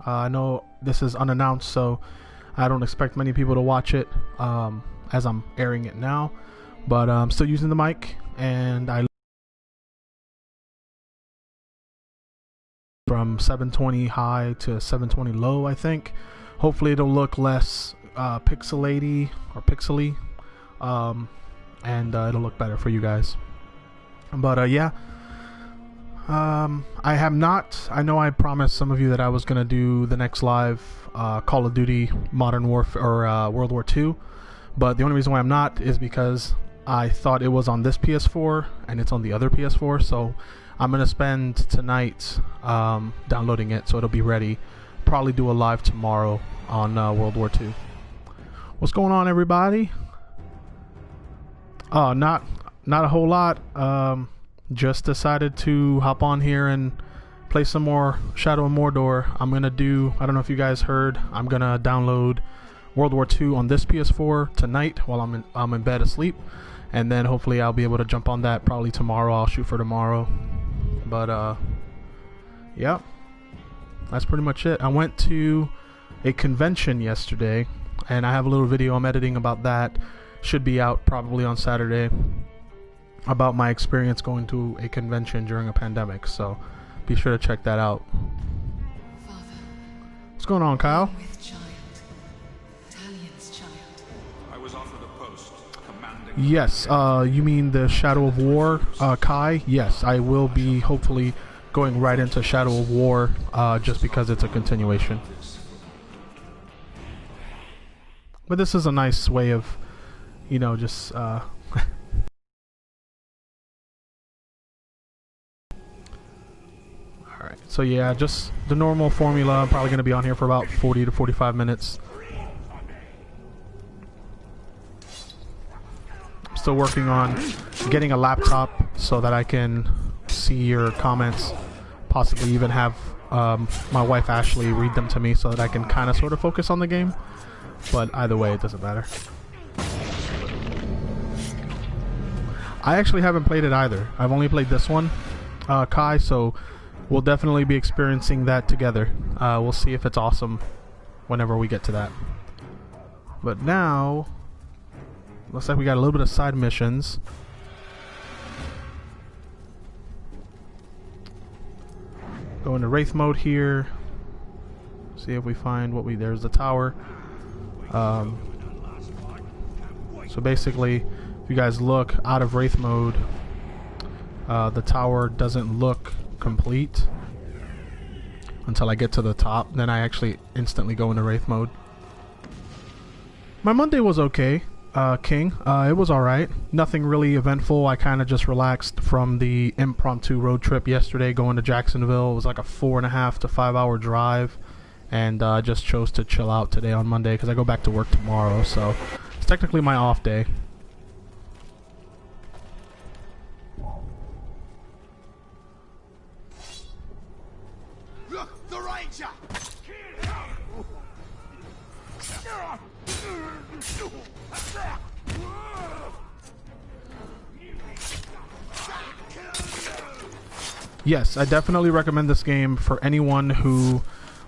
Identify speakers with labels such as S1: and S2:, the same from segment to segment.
S1: I know this is unannounced, so I don't expect many people to watch it as I'm airing it now, but I'm still using the mic, and I from 720 high to 720 low, I think. Hopefully it'll look less pixely, and it'll look better for you guys. But yeah, I have not. I know I promised some of you that I was gonna do the next live Call of Duty Modern Warfare or World War II, but the only reason why I'm not is because I thought it was on this PS4 and it's on the other PS4, so I'm gonna spend tonight downloading it so it'll be ready. Probably do a live tomorrow on World War II. What's going on, everybody? Oh, not a whole lot. Just decided to hop on here and play some more Shadow of Mordor. I'm gonna do, I don't know if you guys heard, I'm gonna download World War II on this PS4 tonight while I'm in bed asleep, and then hopefully I'll be able to jump on that probably tomorrow. I'll shoot for tomorrow. But yeah, that's pretty much it. I went to a convention yesterday, and I have a little video I'm editing about that. Should be out probably on Saturday, about my experience going to a convention during a pandemic, so be sure to check that out.
S2: Father,
S1: what's going on, Kyle?
S2: with child, Talion's child.
S3: I was offered a post commanding.
S1: Yes, you mean the Shadow of War, Kai? Yes, I will be hopefully going right into Shadow of War, just because it's a continuation. But this is a nice way of, you know, just Alright, so yeah, just the normal formula. I'm probably going to be on here for about 40 to 45 minutes. I'm still working on getting a laptop so that I can see your comments. Possibly even have my wife Ashley read them to me so that I can kind of sort of focus on the game. But either way, it doesn't matter. I actually haven't played it either. I've only played this one, Kai, so we'll definitely be experiencing that together. We'll see if it's awesome whenever we get to that. But now, looks like we got a little bit of side missions. Go into Wraith mode here. See if we find what there's the tower. So basically, if you guys look out of Wraith mode, the tower doesn't look complete until I get to the top. Then I actually instantly go into Wraith mode. My Monday was okay, King. It was alright. Nothing really eventful. I kind of just relaxed from the impromptu road trip yesterday going to Jacksonville. It was like a 4.5 to 5 hour drive, and I just chose to chill out today on Monday because I go back to work tomorrow, so it's technically my off day.
S3: Look, the Ranger!
S1: Yes, I definitely recommend this game for anyone who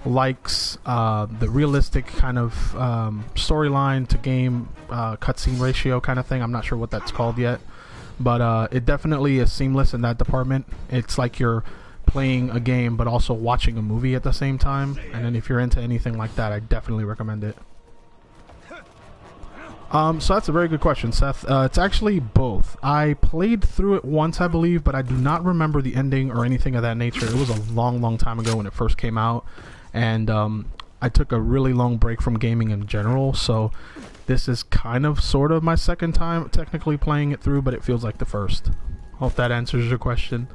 S1: likes the realistic kind of storyline to game cutscene ratio kind of thing. I'm not sure what that's called yet, but it definitely is seamless in that department. It's like you're playing a game but also watching a movie at the same time, and then if you're into anything like that, I definitely recommend it. So that's a very good question, Seth. It's actually both. I played through it once, I believe, but I do not remember the ending or anything of that nature. It was a long time ago when it first came out, and I took a really long break from gaming in general, so this is kind of sort of my second time technically playing it through, but it feels like the first. Hope that answers your question.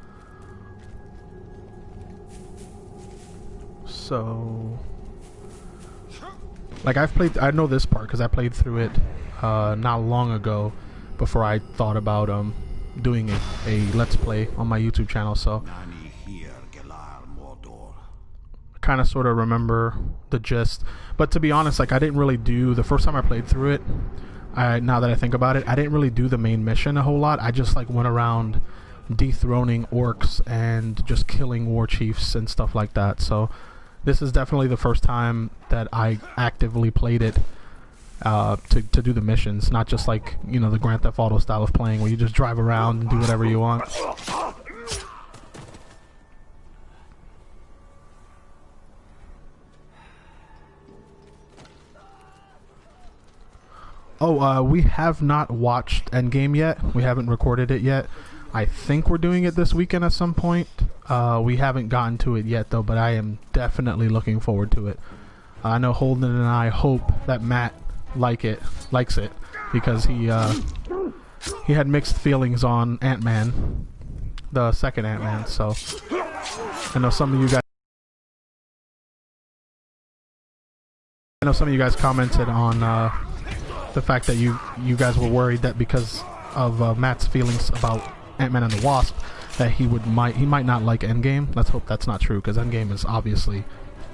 S1: So, like, I know this part because I played through it not long ago before I thought about doing a Let's Play on my YouTube channel, so I kind of sort of remember the gist. But to be honest, like, I didn't really do, the first time I played through it, now that I think about it, I didn't really do the main mission a whole lot. I just like went around dethroning orcs and just killing war chiefs and stuff like that. So this is definitely the first time that I actively played it to do the missions, not just like, you know, the Grand Theft Auto style of playing where you just drive around and do whatever you want. Oh, we have not watched Endgame yet. We haven't recorded it yet. I think we're doing it this weekend at some point. We haven't gotten to it yet, though, but I am definitely looking forward to it. I know Holden and I hope that Matt likes it, because he had mixed feelings on Ant-Man, the second Ant-Man. So I know some of you guys commented on the fact that you guys were worried that because of Matt's feelings about Ant-Man and the Wasp, that he might not like Endgame. Let's hope that's not true, because Endgame is obviously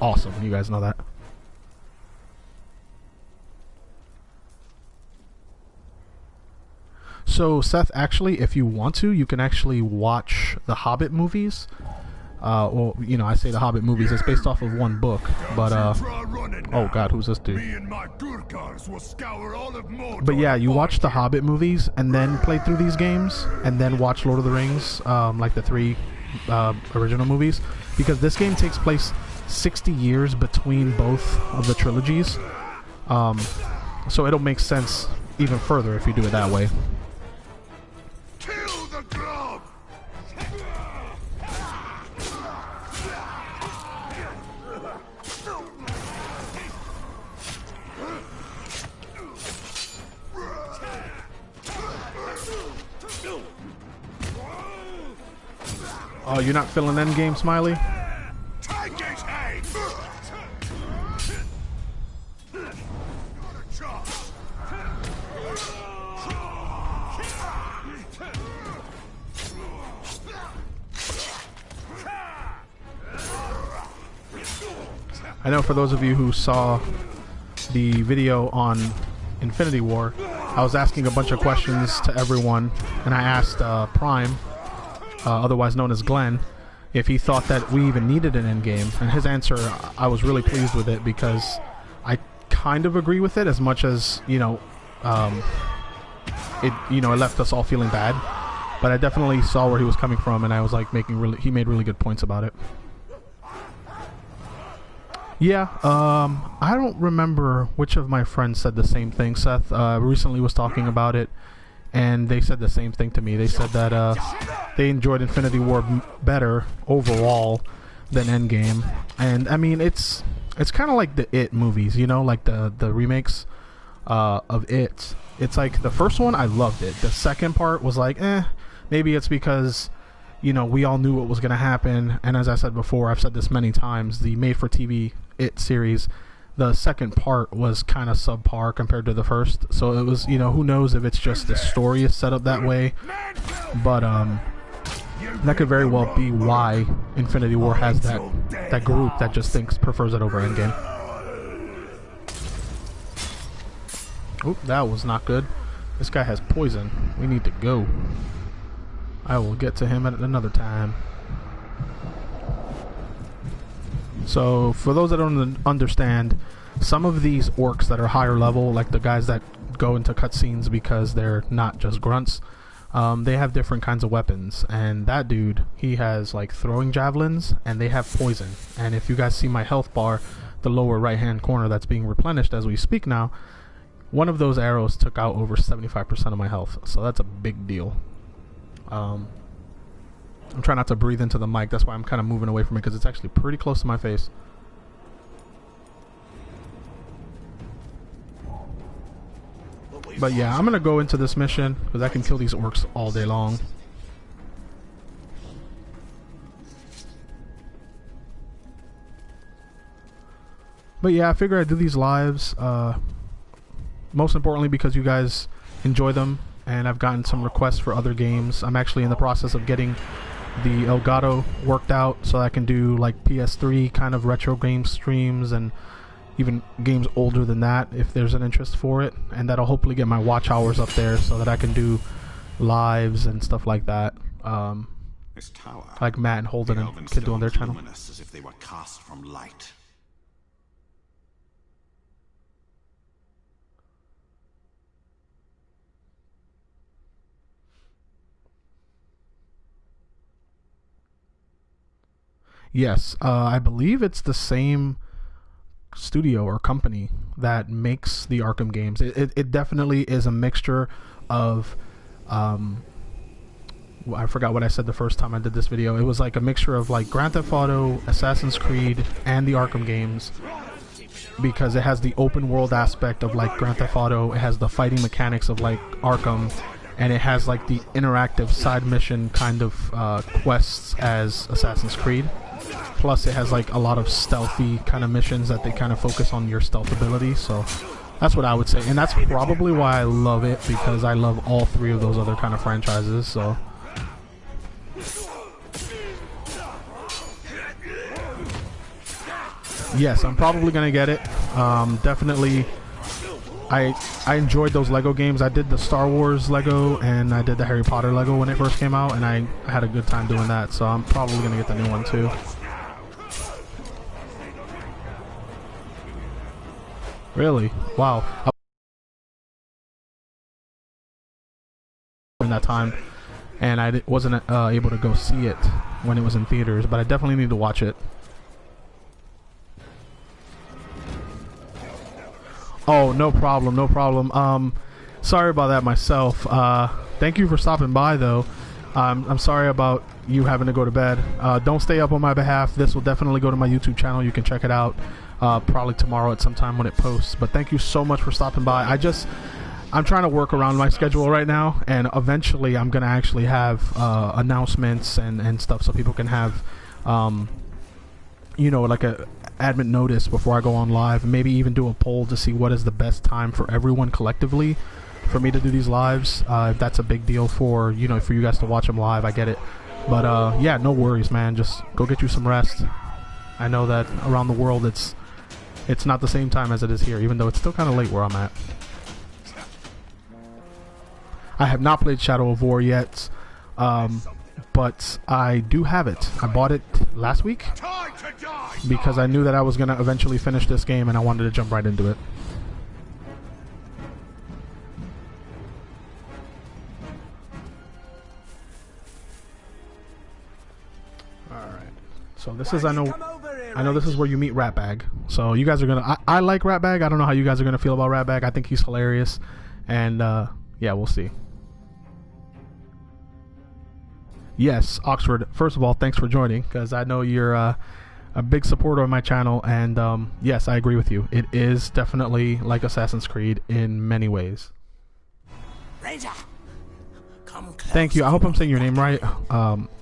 S1: awesome. You guys know that. So Seth, actually, if you want to, you can actually watch the Hobbit movies. Well, you know, I say the Hobbit movies. It's based off of one book, but oh God, who's this dude? But yeah, you watch the Hobbit movies and then play through these games, and then watch Lord of the Rings, like the 3 original movies, because this game takes place 60 years between both of the trilogies. So it'll make sense even further if you do it that way. Oh, you're not feeling Endgame, Smiley? I know for those of you who saw the video on Infinity War, I was asking a bunch of questions to everyone, and I asked Prime, otherwise known as Glenn, if he thought that we even needed an endgame, and his answer, I was really pleased with it, because I kind of agree with it, as much as, you know, it left us all feeling bad, but I definitely saw where he was coming from, and I was like he made really good points about it. Yeah, I don't remember which of my friends said the same thing. Seth recently was talking about it, and they said the same thing to me. They said that they enjoyed Infinity War better overall than Endgame. And I mean, it's kind of like the It movies, you know, like the remakes of It. It's like the first one, I loved it. The second part was like, maybe it's because, you know, we all knew what was going to happen. And as I said before, I've said this many times, the made-for-TV It series, the second part was kind of subpar compared to the first. So it was, you know, who knows if it's just the story is set up that way. But that could very well be why Infinity War has that group that just prefers it over Endgame. Oop, that was not good. This guy has poison. We need to go. I will get to him at another time. So, for those that don't understand, some of these orcs that are higher level, like the guys that go into cutscenes because they're not just grunts, they have different kinds of weapons. And that dude, he has like throwing javelins, and they have poison. And if you guys see my health bar, the lower right hand corner that's being replenished as we speak now, one of those arrows took out over 75% of my health. So that's a big deal. I'm trying not to breathe into the mic. That's why I'm kind of moving away from it, because it's actually pretty close to my face. But yeah, I'm going to go into this mission, because I can kill these orcs all day long. But yeah, I figure I'd do these lives. Most importantly, because you guys enjoy them. And I've gotten some requests for other games. I'm actually in the process of getting the Elgato worked out so I can do like PS3 kind of retro game streams, and even games older than that if there's an interest for it. And that'll hopefully get my watch hours up there so that I can do lives and stuff like that.
S3: This tower,
S1: like Matt and Holden can do on their channel.
S3: as if they were cast from light.
S1: Yes, I believe it's the same studio or company that makes the Arkham games. It definitely is a mixture of I forgot what I said the first time I did this video. It was like a mixture of like Grand Theft Auto, Assassin's Creed, and the Arkham games, because it has the open world aspect of like Grand Theft Auto, it has the fighting mechanics of like Arkham, and it has like the interactive side mission kind of quests as Assassin's Creed. Plus it has like a lot of stealthy kind of missions that they kind of focus on your stealth ability. So that's what I would say, and that's probably why I love it, because I love all three of those other kind of franchises. So yes, I'm probably gonna get it. Definitely. I enjoyed those Lego games. I did the Star Wars Lego and I did the Harry Potter Lego when it first came out, and I had a good time doing that. So I'm probably gonna get the new one too. Really? Wow. In that time, and I wasn't able to go see it when it was in theaters, but I definitely need to watch it. Oh, no problem, no problem. Sorry about that myself. Thank you for stopping by, though. I'm sorry about you having to go to bed. Don't stay up on my behalf. This will definitely go to my YouTube channel. You can check it out probably tomorrow at some time when it posts. But thank you so much for stopping by. I'm trying to work around my schedule right now, and eventually I'm going to actually have announcements and stuff so people can have, you know, like a admin notice before I go on live, and maybe even do a poll to see what is the best time for everyone collectively for me to do these lives. If that's a big deal for, you know, for you guys to watch them live, I get it. But yeah, no worries, man. Just go get you some rest. I know that around the world it's not the same time as it is here, even though it's still kind of late where I'm at. I have not played Shadow of War yet, but I do have it. I bought it last week because I knew that I was going to eventually finish this game, and I wanted to jump right into it. Alright, so this is, I know this is where you meet Ratbag. So you guys are going to, I like Ratbag. I don't know how you guys are going to feel about Ratbag. I think he's hilarious, and yeah, we'll see. Yes, Oxford, first of all, thanks for joining, because I know you're a big supporter of my channel, and yes, I agree with you. It is definitely like Assassin's Creed in many ways.
S4: Ranger, come close.
S1: Thank you. I hope I'm saying your name right.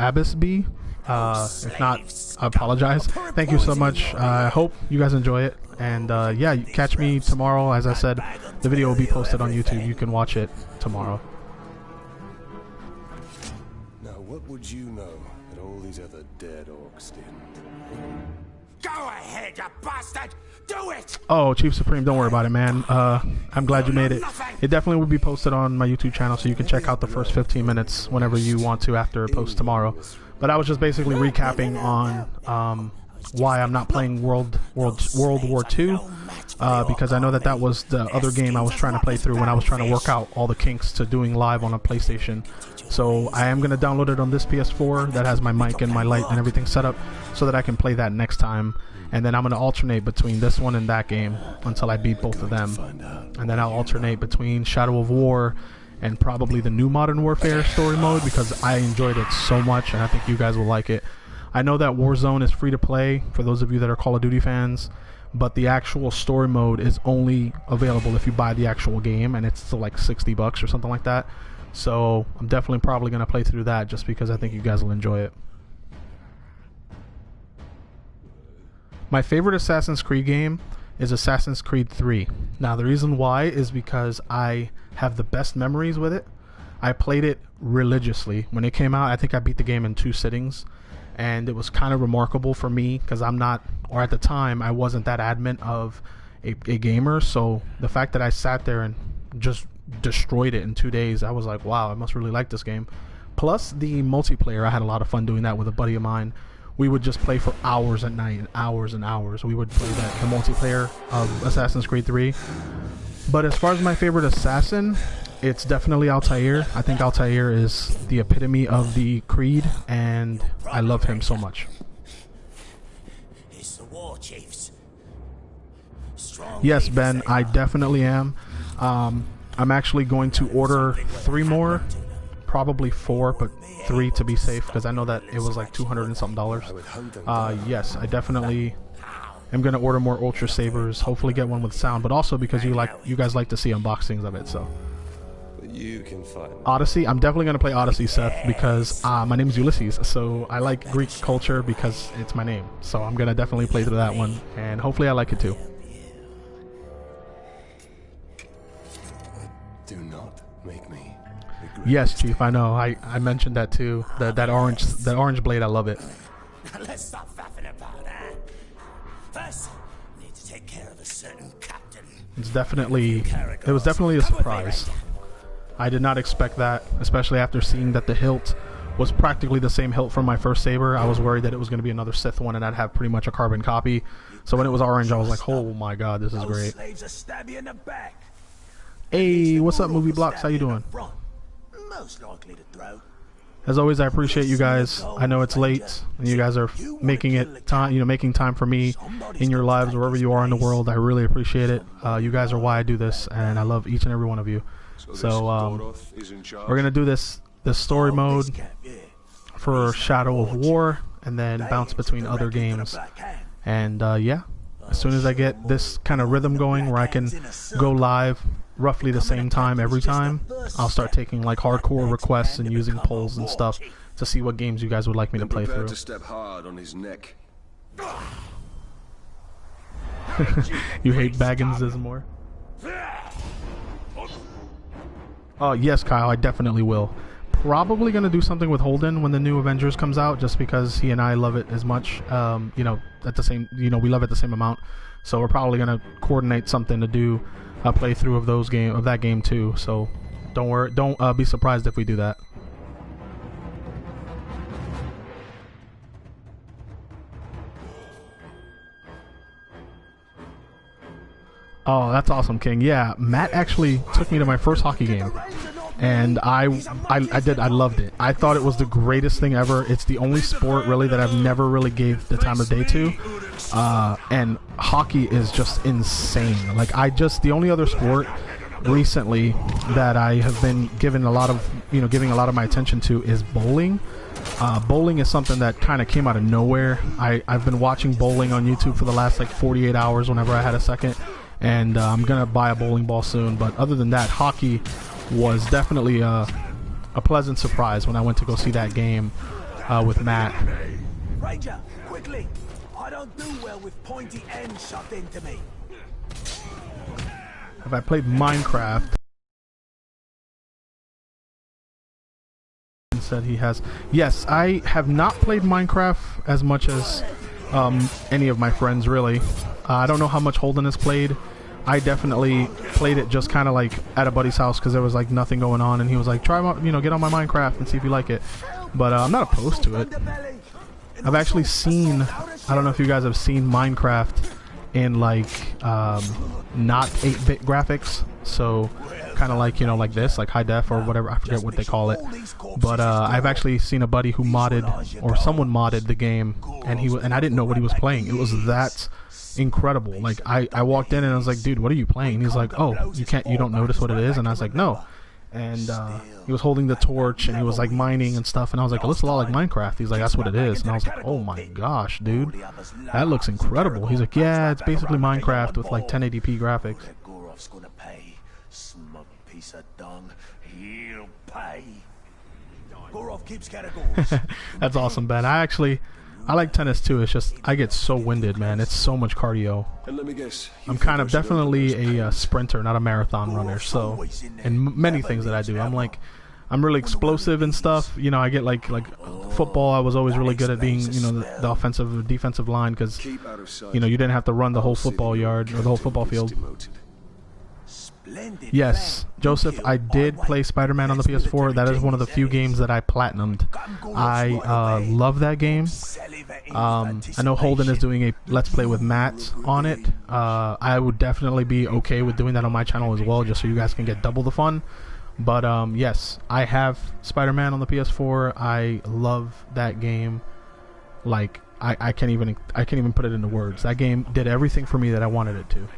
S1: Abyss B. If not, I apologize. Thank you so much. I hope you guys enjoy it, and yeah, you catch me tomorrow. As I said, the video will be posted on YouTube. You can watch it tomorrow.
S5: What would you know that all these other dead orcs did?
S4: Go ahead, you bastard! Do it!
S1: Oh, Chief Supreme, don't worry about it, man. I'm glad you made it. It definitely will be posted on my YouTube channel, so you can check out the first 15 minutes whenever you want to after it posts tomorrow. But I was just basically recapping on why I'm not playing World War II, because I know that was the other game I was trying to play through when I was trying to work out all the kinks to doing live on a PlayStation. So I am going to download it on this PS4 that has my mic and my light and everything set up so that I can play that next time. And then I'm going to alternate between this one and that game until I beat both of them. And then I'll alternate between Shadow of War and probably the new Modern Warfare story mode, because I enjoyed it so much and I think you guys will like it. I know that Warzone is free to play for those of you that are Call of Duty fans, but the actual story mode is only available if you buy the actual game, and it's still like $60 or something like that. So I'm definitely probably going to play through that just because I think you guys will enjoy it. My favorite Assassin's Creed game is Assassin's Creed 3. Now the reason why is because I have the best memories with it. I played it religiously. When it came out, I think I beat the game in 2 sittings. And it was kind of remarkable for me because I'm not, or at the time, I wasn't that adamant of a gamer. So the fact that I sat there and just destroyed it in 2 days, I was like, wow, I must really like this game. Plus the multiplayer, I had a lot of fun doing that with a buddy of mine. We would just play for hours at night, hours and hours. We would play the multiplayer of Assassin's Creed 3. But as far as my favorite assassin, it's definitely Altair. I think Altair is the epitome of the Creed, and I love him so much.
S4: face the war chiefs. Strong
S1: Yes,
S4: leaders
S1: Ben,
S4: they
S1: I
S4: are.
S1: definitely am. I'm actually going to order 3 more, probably 4, but 3 to be safe, because I know that it was like $200 and something.
S5: I would hunt them down.
S1: Yes, I definitely am going to order more Ultra Sabers. Hopefully, get one with sound, but also because you guys like to see unboxings of it. So
S5: But you can find me.
S1: Odyssey, I'm definitely going to play Odyssey, Seth, because my name is Ulysses, so I like Greek culture because it's my name. So I'm going to definitely play through that one, and hopefully I like it too.
S5: Do not make me regret.
S1: Yes, Chief, I know. I mentioned that too. That orange blade, I love it.
S4: Let's stop faffing about, huh? First, need to take care of a certain captain.
S1: It was definitely a surprise. I did not expect that, especially after seeing that the hilt was practically the same hilt from my first saber. I was worried that it was going to be another Sith one and I'd have pretty much a carbon copy. So when it was orange, I was like, oh my god, this is great.
S4: Slaves will stab you in the back.
S1: Hey, what's up, Movie Blocks? How you doing?
S4: Most likely to throw.
S1: As always, I appreciate you guys. I know it's late, and you guys are making it time, making time for me in your lives, wherever you are in the world. I really appreciate it. You guys are why I do this, and I love each and every one of you. So we're gonna do this story mode for Shadow of War, and then bounce between other games. And yeah, as soon as I get this kind of rhythm going, where I can go live roughly the same time every time, I'll start taking like hardcore requests and using polls and stuff to see what games you guys would like me to play through.
S5: To step hard on his neck.
S1: You hate Baggins more? Oh yes, Kyle, I definitely will. Probably gonna do something with Holden when the new Avengers comes out, just because he and I love it as much. At the same, we love it the same amount. So we're probably gonna coordinate something to do a playthrough of that game too. So don't worry, don't be surprised if we do that. Oh, that's awesome, King. Yeah, Matt actually took me to my first hockey game, and I loved it. I thought it was the greatest thing ever. It's the only sport really that I've never really gave the time of day to, and hockey is just insane. Like the only other sport recently that I have been giving a lot of my attention to is bowling. Bowling is something that kind of came out of nowhere. I've been watching bowling on YouTube for the last like 48 hours whenever I had a second, and I'm gonna buy a bowling ball soon. But other than that, hockey was definitely a pleasant surprise when I went to go see that game with Matt.
S4: Ranger, quickly! I don't do well with pointy ends shoved into me.
S1: Have I played Minecraft? Said he has. Yes, I have not played Minecraft as much as any of my friends really. I don't know how much Holden has played. I definitely played it just kind of like at a buddy's house because there was like nothing going on, and he was like, try get on my Minecraft and see if you like it. But I'm not opposed to it. I've actually seen, I don't know if you guys have seen Minecraft in like not 8-bit graphics, so kind of like like this, like high def or whatever, I forget what they call it. But I've actually seen a buddy who modded, or someone modded the game, and I didn't know what he was playing. It was that incredible. Like I walked in and I was like, dude, what are you playing? And he's like, oh, you don't notice what it is? And I was like, no. And he was holding the torch and he was like mining and stuff, and I was like, it looks a lot like Minecraft. He's like, that's what it is. And I was like, oh my gosh, dude, that looks incredible. He's like, yeah, it's basically Minecraft with like 1080p graphics.
S4: Gorov's gonna pay. Smug piece of dung. He'll pay. Gorov keeps categories.
S1: That's awesome, Ben. I like tennis too. It's just I get so winded, man. It's so much cardio.
S5: And let me guess.
S1: I'm kind of definitely a sprinter, not a marathon runner. So, and many things that I do, I'm really explosive and stuff. I get like football. I was always really good at being the offensive defensive line because you didn't have to run the whole football yard or the whole football field. Yes, Joseph, I did play Spider-Man on the PS4. That is one of the few games that I platinumed. I love that game. I know Holden is doing a Let's Play with Matt on it. I would definitely be okay with doing that on my channel as well, just so you guys can get double the fun. But yes, I have Spider-Man on the PS4. I love that game. Like, I can't even put it into words. That game did everything for me that I wanted it to.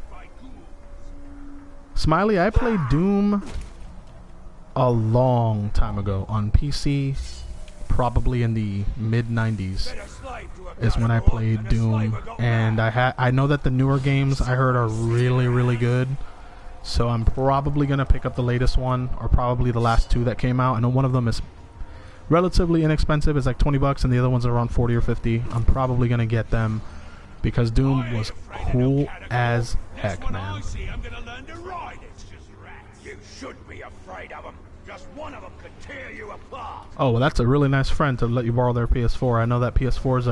S1: Smiley, I played Doom a long time ago on PC, probably in the mid-90s is when I played Doom, and I know that the newer games I heard are really, really good, so I'm probably gonna pick up the latest one, or probably the last two that came out. I know one of them is relatively inexpensive, it's like 20 bucks, and the other one's around 40 or 50. I'm probably gonna get them because Doom was cool as heck, man.
S4: You should be afraid of them. Just one of them could tear you apart.
S1: Oh, well, that's a really nice friend to let you borrow their PS4. I know that PS4s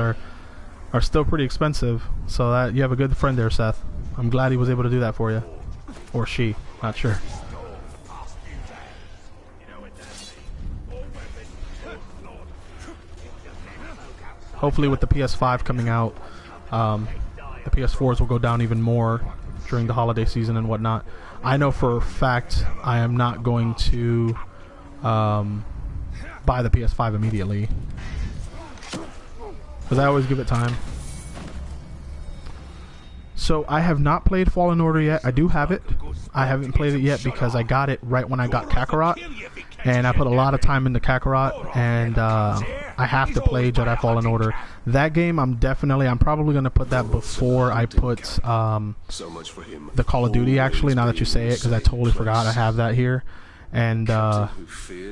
S1: are still pretty expensive, so that you have a good friend there, Seth. I'm glad he was able to do that for you. Or she, not sure. Hopefully with the PS5 coming out, the PS4s will go down even more during the holiday season and whatnot. I know for a fact I am not going to buy the PS5 immediately, because I always give it time. So I have not played Fallen Order yet. I do have it. I haven't played it yet because I got it right when I got Kakarot, and I put a lot of time into Kakarot, and I have to play Jedi Fallen Order. That game, I'm probably going to put that before I put the Call of Duty, actually, now that you say it, because I totally forgot I have that here. And I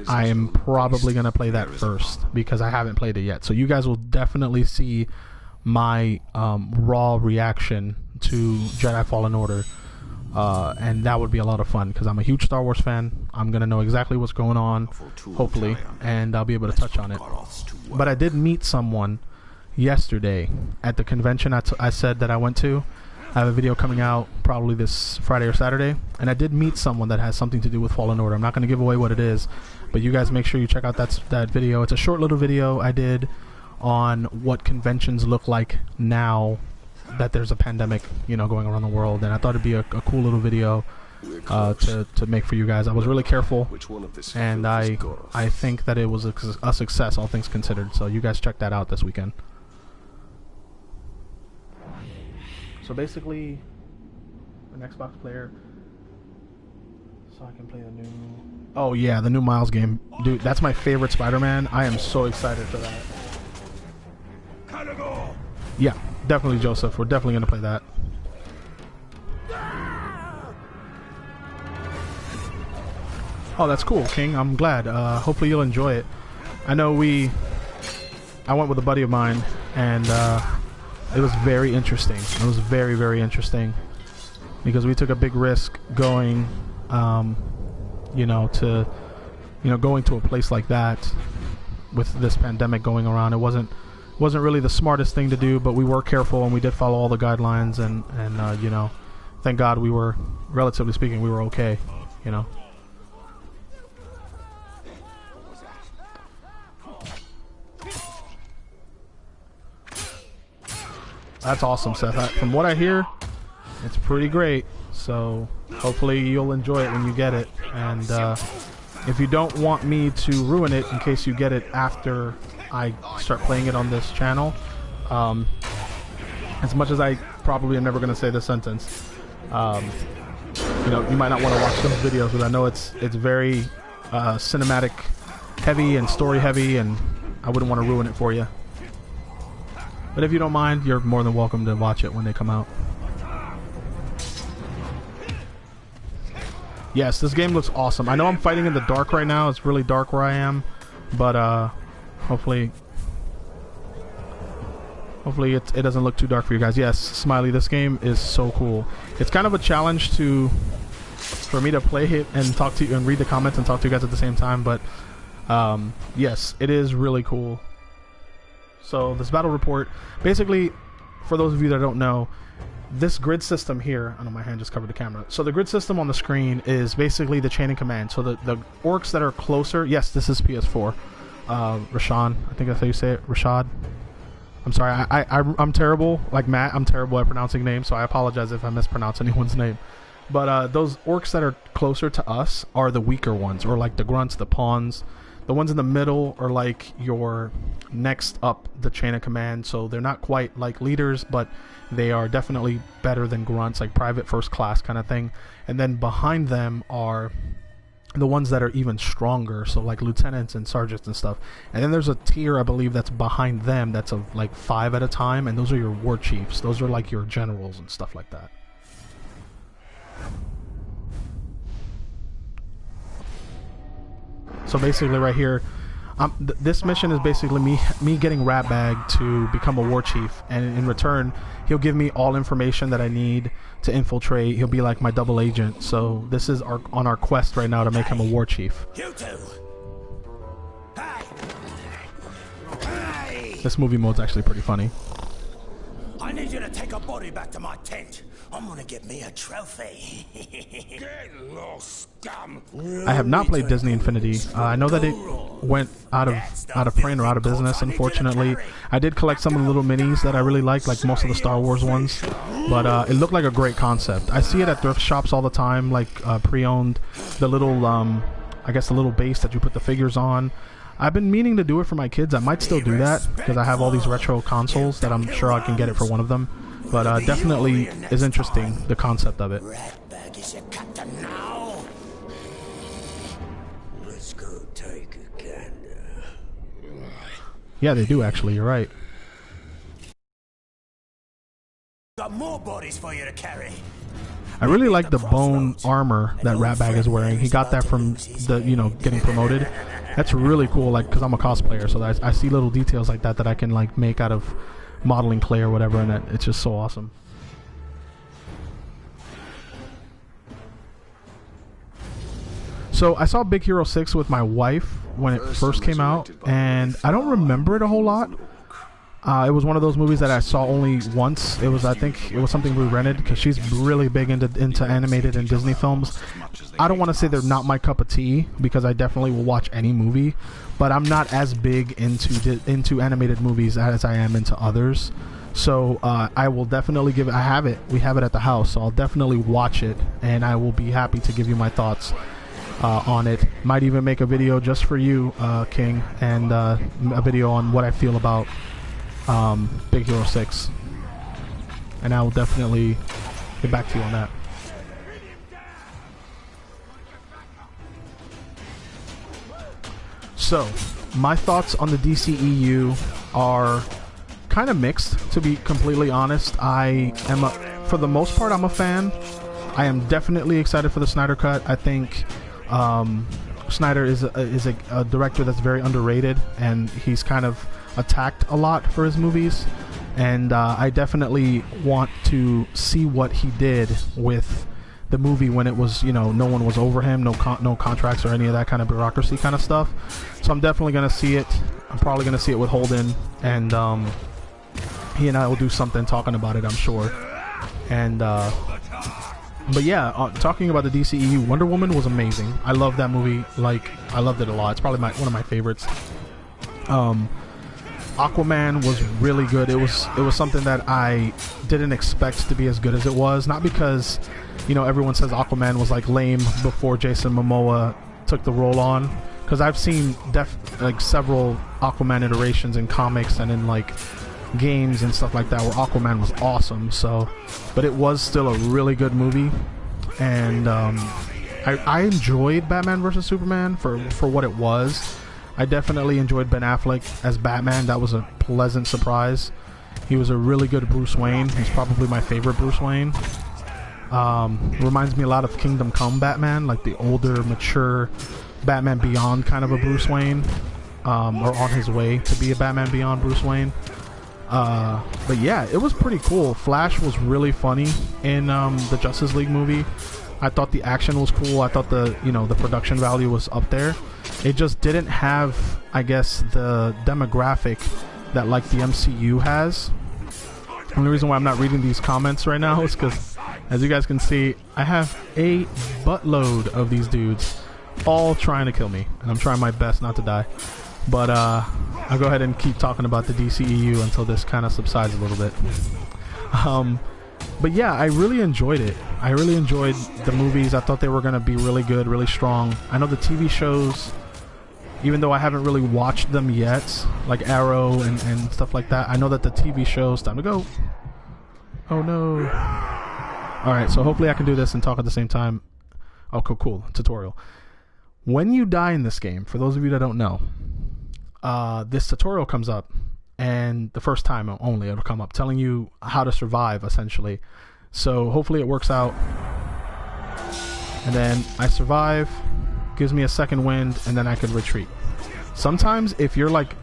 S1: am probably going to play that first because I haven't played it yet. So you guys will definitely see my raw reaction to Jedi Fallen Order. And that would be a lot of fun because I'm a huge Star Wars fan. I'm going to know exactly what's going on, hopefully, and I'll be able to touch on it. But I did meet someone yesterday at the convention I said that I went to. I have a video coming out probably this Friday or Saturday, and I did meet someone that has something to do with Fallen Order. I'm not going to give away what it is, but you guys make sure you check out that video. It's a short little video I did on what conventions look like now that there's a pandemic, going around the world, and I thought it'd be a cool little video to make for you guys. I was really careful, and I think that it was a success, all things considered. So you guys check that out this weekend. So basically, an Xbox player, so I can play the new... Oh yeah, the new Miles game. Dude, that's my favorite Spider-Man. I am so excited for that. Yeah, definitely, Joseph. We're definitely going to play that. Oh, that's cool, King. I'm glad. Hopefully you'll enjoy it. I know I went with a buddy of mine, and it was very interesting. It was very, very interesting because we took a big risk going, going to a place like that with this pandemic going around. It wasn't really the smartest thing to do, but we were careful and we did follow all the guidelines, and thank God we were, relatively speaking, we were okay, That's awesome, Seth. From what I hear, it's pretty great. So hopefully you'll enjoy it when you get it. And if you don't want me to ruin it in case you get it after I start playing it on this channel, as much as I probably am never going to say this sentence, you might not want to watch those videos, but I know it's very cinematic heavy and story heavy, and I wouldn't want to ruin it for you. But if you don't mind, you're more than welcome to watch it when they come out. Yes, this game looks awesome. I know I'm fighting in the dark right now. It's really dark where I am, but hopefully it doesn't look too dark for you guys. Yes, Smiley, this game is so cool. It's kind of a challenge for me to play it and talk to you and read the comments and talk to you guys at the same time, but yes, it is really cool. So this battle report, basically, for those of you that don't know, this grid system here, I know my hand just covered the camera. So the grid system on the screen is basically the chain of command. So the orcs that are closer, yes, this is PS4. Rashawn, I think that's how you say it, Rashad. I'm sorry, I'm terrible, like Matt, I'm terrible at pronouncing names, so I apologize if I mispronounce anyone's name. But those orcs that are closer to us are the weaker ones, or like the grunts, the pawns, The ones in the middle are like your next up the chain of command, so they're not quite like leaders, but they are definitely better than grunts, like private first class kind of thing. And then behind them are the ones that are even stronger, so like lieutenants and sergeants and stuff. And then there's a tier, I believe, that's behind them that's of like 5 at a time, and those are your war chiefs. Those are like your generals and stuff like that. So basically right here, this mission is basically me getting Ratbag to become a war chief, and in return he'll give me all information that I need to infiltrate. He'll be like my double agent. So this is on our quest right now to make him a war chief.
S4: You two. Hey.
S1: This movie mode's actually pretty funny.
S4: I need you to take a body back to my tent. I'm gonna get me a trophy. Get lost, scum.
S1: I have not played Disney Infinity. I know that it went out of print or out of business, unfortunately. I did collect some of the little minis that I really liked, like most of the Star Wars ones, but it looked like a great concept. I see it at thrift shops all the time, like pre-owned, the little I guess the little base that you put the figures on. I've been meaning to do it for my kids. I might still do that because I have all these retro consoles that I'm sure I can get it for one of them. But definitely is interesting, the concept of it.
S4: Ratbag is your captain now. Let's go take a gander.
S1: Yeah, they do actually. You're right.
S4: Got more bodies for you to carry.
S1: I really like the bone armor that Ratbag is wearing. He got that from the, getting promoted. That's really cool, like, because I'm a cosplayer, so I see little details like that I can, like, make out of modeling clay or whatever, and it's just so awesome. So I saw Big Hero 6 with my wife when it first came out, and I don't remember it a whole lot. It was one of those movies that I saw only once. I think it was something we rented because she's really big into animated and Disney films. I don't want to say they're not my cup of tea because I definitely will watch any movie, but I'm not as big into animated movies as I am into others. So I will definitely give it. We have it at the house, so I'll definitely watch it, and I will be happy to give you my thoughts on it. Might even make a video just for you, King, and a video on what I feel about Big Hero 6, and I will definitely get back to you on that. So my thoughts on the DCEU are kind of mixed, to be completely honest. For the most part, I'm a fan. I am definitely excited for the Snyder Cut. I think Snyder is a director that's very underrated, and he's kind of attacked a lot for his movies, and I definitely want to see what he did with the movie when it was, no one was over him, no contracts or any of that kind of bureaucracy kind of stuff. So I'm definitely going to see it. I'm probably going to see it with Holden, and he and I will do something talking about it, I'm sure. And but yeah, talking about the DCEU, Wonder Woman was amazing. I love that movie. Like, I loved it a lot. It's probably one of my favorites. Aquaman was really good. It was something that I didn't expect to be as good as it was. Not because, everyone says Aquaman was like lame before Jason Momoa took the role on. Because I've seen several Aquaman iterations in comics and in like games and stuff like that where Aquaman was awesome. So, but it was still a really good movie, and I enjoyed Batman vs Superman for what it was. I definitely enjoyed Ben Affleck as Batman. That was a pleasant surprise. He was a really good Bruce Wayne. He's probably my favorite Bruce Wayne. Reminds me a lot of Kingdom Come Batman, like the older, mature Batman Beyond kind of a Bruce Wayne, or on his way to be a Batman Beyond Bruce Wayne. But yeah, it was pretty cool. Flash was really funny in the Justice League movie. I thought the action was cool. I thought the production value was up there. It just didn't have, I guess, the demographic that like the MCU has. The only reason why I'm not reading these comments right now is because, as you guys can see, I have a buttload of these dudes all trying to kill me, and I'm trying my best not to die. But I'll go ahead and keep talking about the DCEU until this kind of subsides a little bit. But yeah, I really enjoyed it. I really enjoyed the movies. I thought they were going to be really good, really strong. I know the TV shows even though I haven't really watched them yet, like Arrow and stuff like that. I know that the TV show's time to go. Oh no. Alright, so hopefully I can do this and talk at the same time. Oh, cool. Tutorial. When you die in this game, for those of you that don't know, this tutorial comes up, and the first time only it'll come up telling you how to survive, essentially. So hopefully it works out. And then I survive, gives me a second wind, and then I could retreat. Sometimes if you're like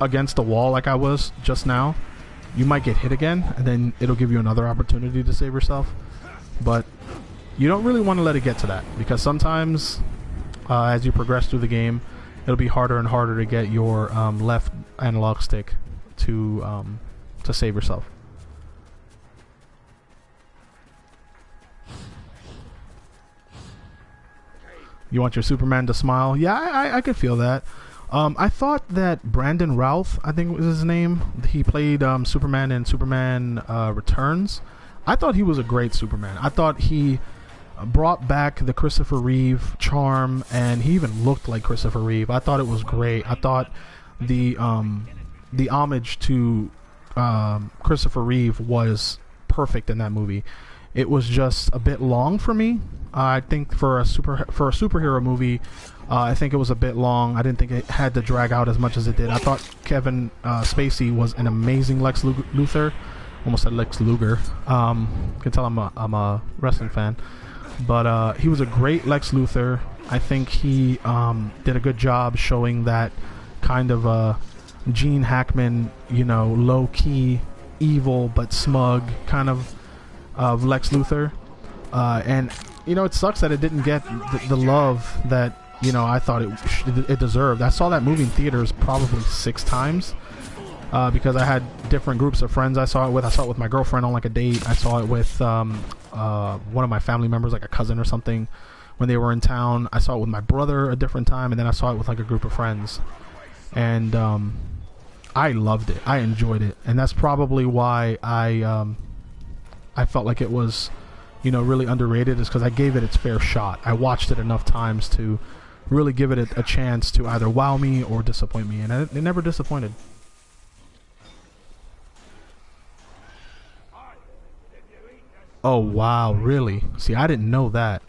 S1: against the wall like I was just now, you might get hit again, and then it'll give you another opportunity to save yourself. But you don't really want to let it get to that, because sometimes as you progress through the game, it'll be harder and harder to get your left analog stick to save yourself. You want your Superman to smile? Yeah, I could feel that. I thought that Brandon Routh, I think was his name, he played Superman in Superman Returns. I thought he was a great Superman. I thought he brought back the Christopher Reeve charm, and he even looked like Christopher Reeve. I thought it was great. I thought the homage to Christopher Reeve was perfect in that movie. It was just a bit long for me. I think for a superhero movie, I think it was a bit long. I didn't think it had to drag out as much as it did. I thought Kevin Spacey was an amazing Lex Luthor. Almost said Lex Luger. You can tell I'm a wrestling fan. But he was a great Lex Luthor. I think he did a good job showing that kind of Gene Hackman, you know, low-key, evil but smug kind of Lex Luthor. And you know, it sucks that it didn't get the love that, you know, I thought it deserved. I saw that movie in theaters probably 6 times because I had different groups of friends I saw it with. I saw it with my girlfriend on like a date. I saw it with one of my family members, like a cousin or something, when they were in town. I saw it with my brother a different time, and then I saw it with like a group of friends. And I loved it. I enjoyed it, and that's probably why I felt like it was, you know, really underrated, is because I gave it its fair shot. I watched it enough times to really give it a chance to either wow me or disappoint me, and it never disappointed. Oh wow, really? See, I didn't know that.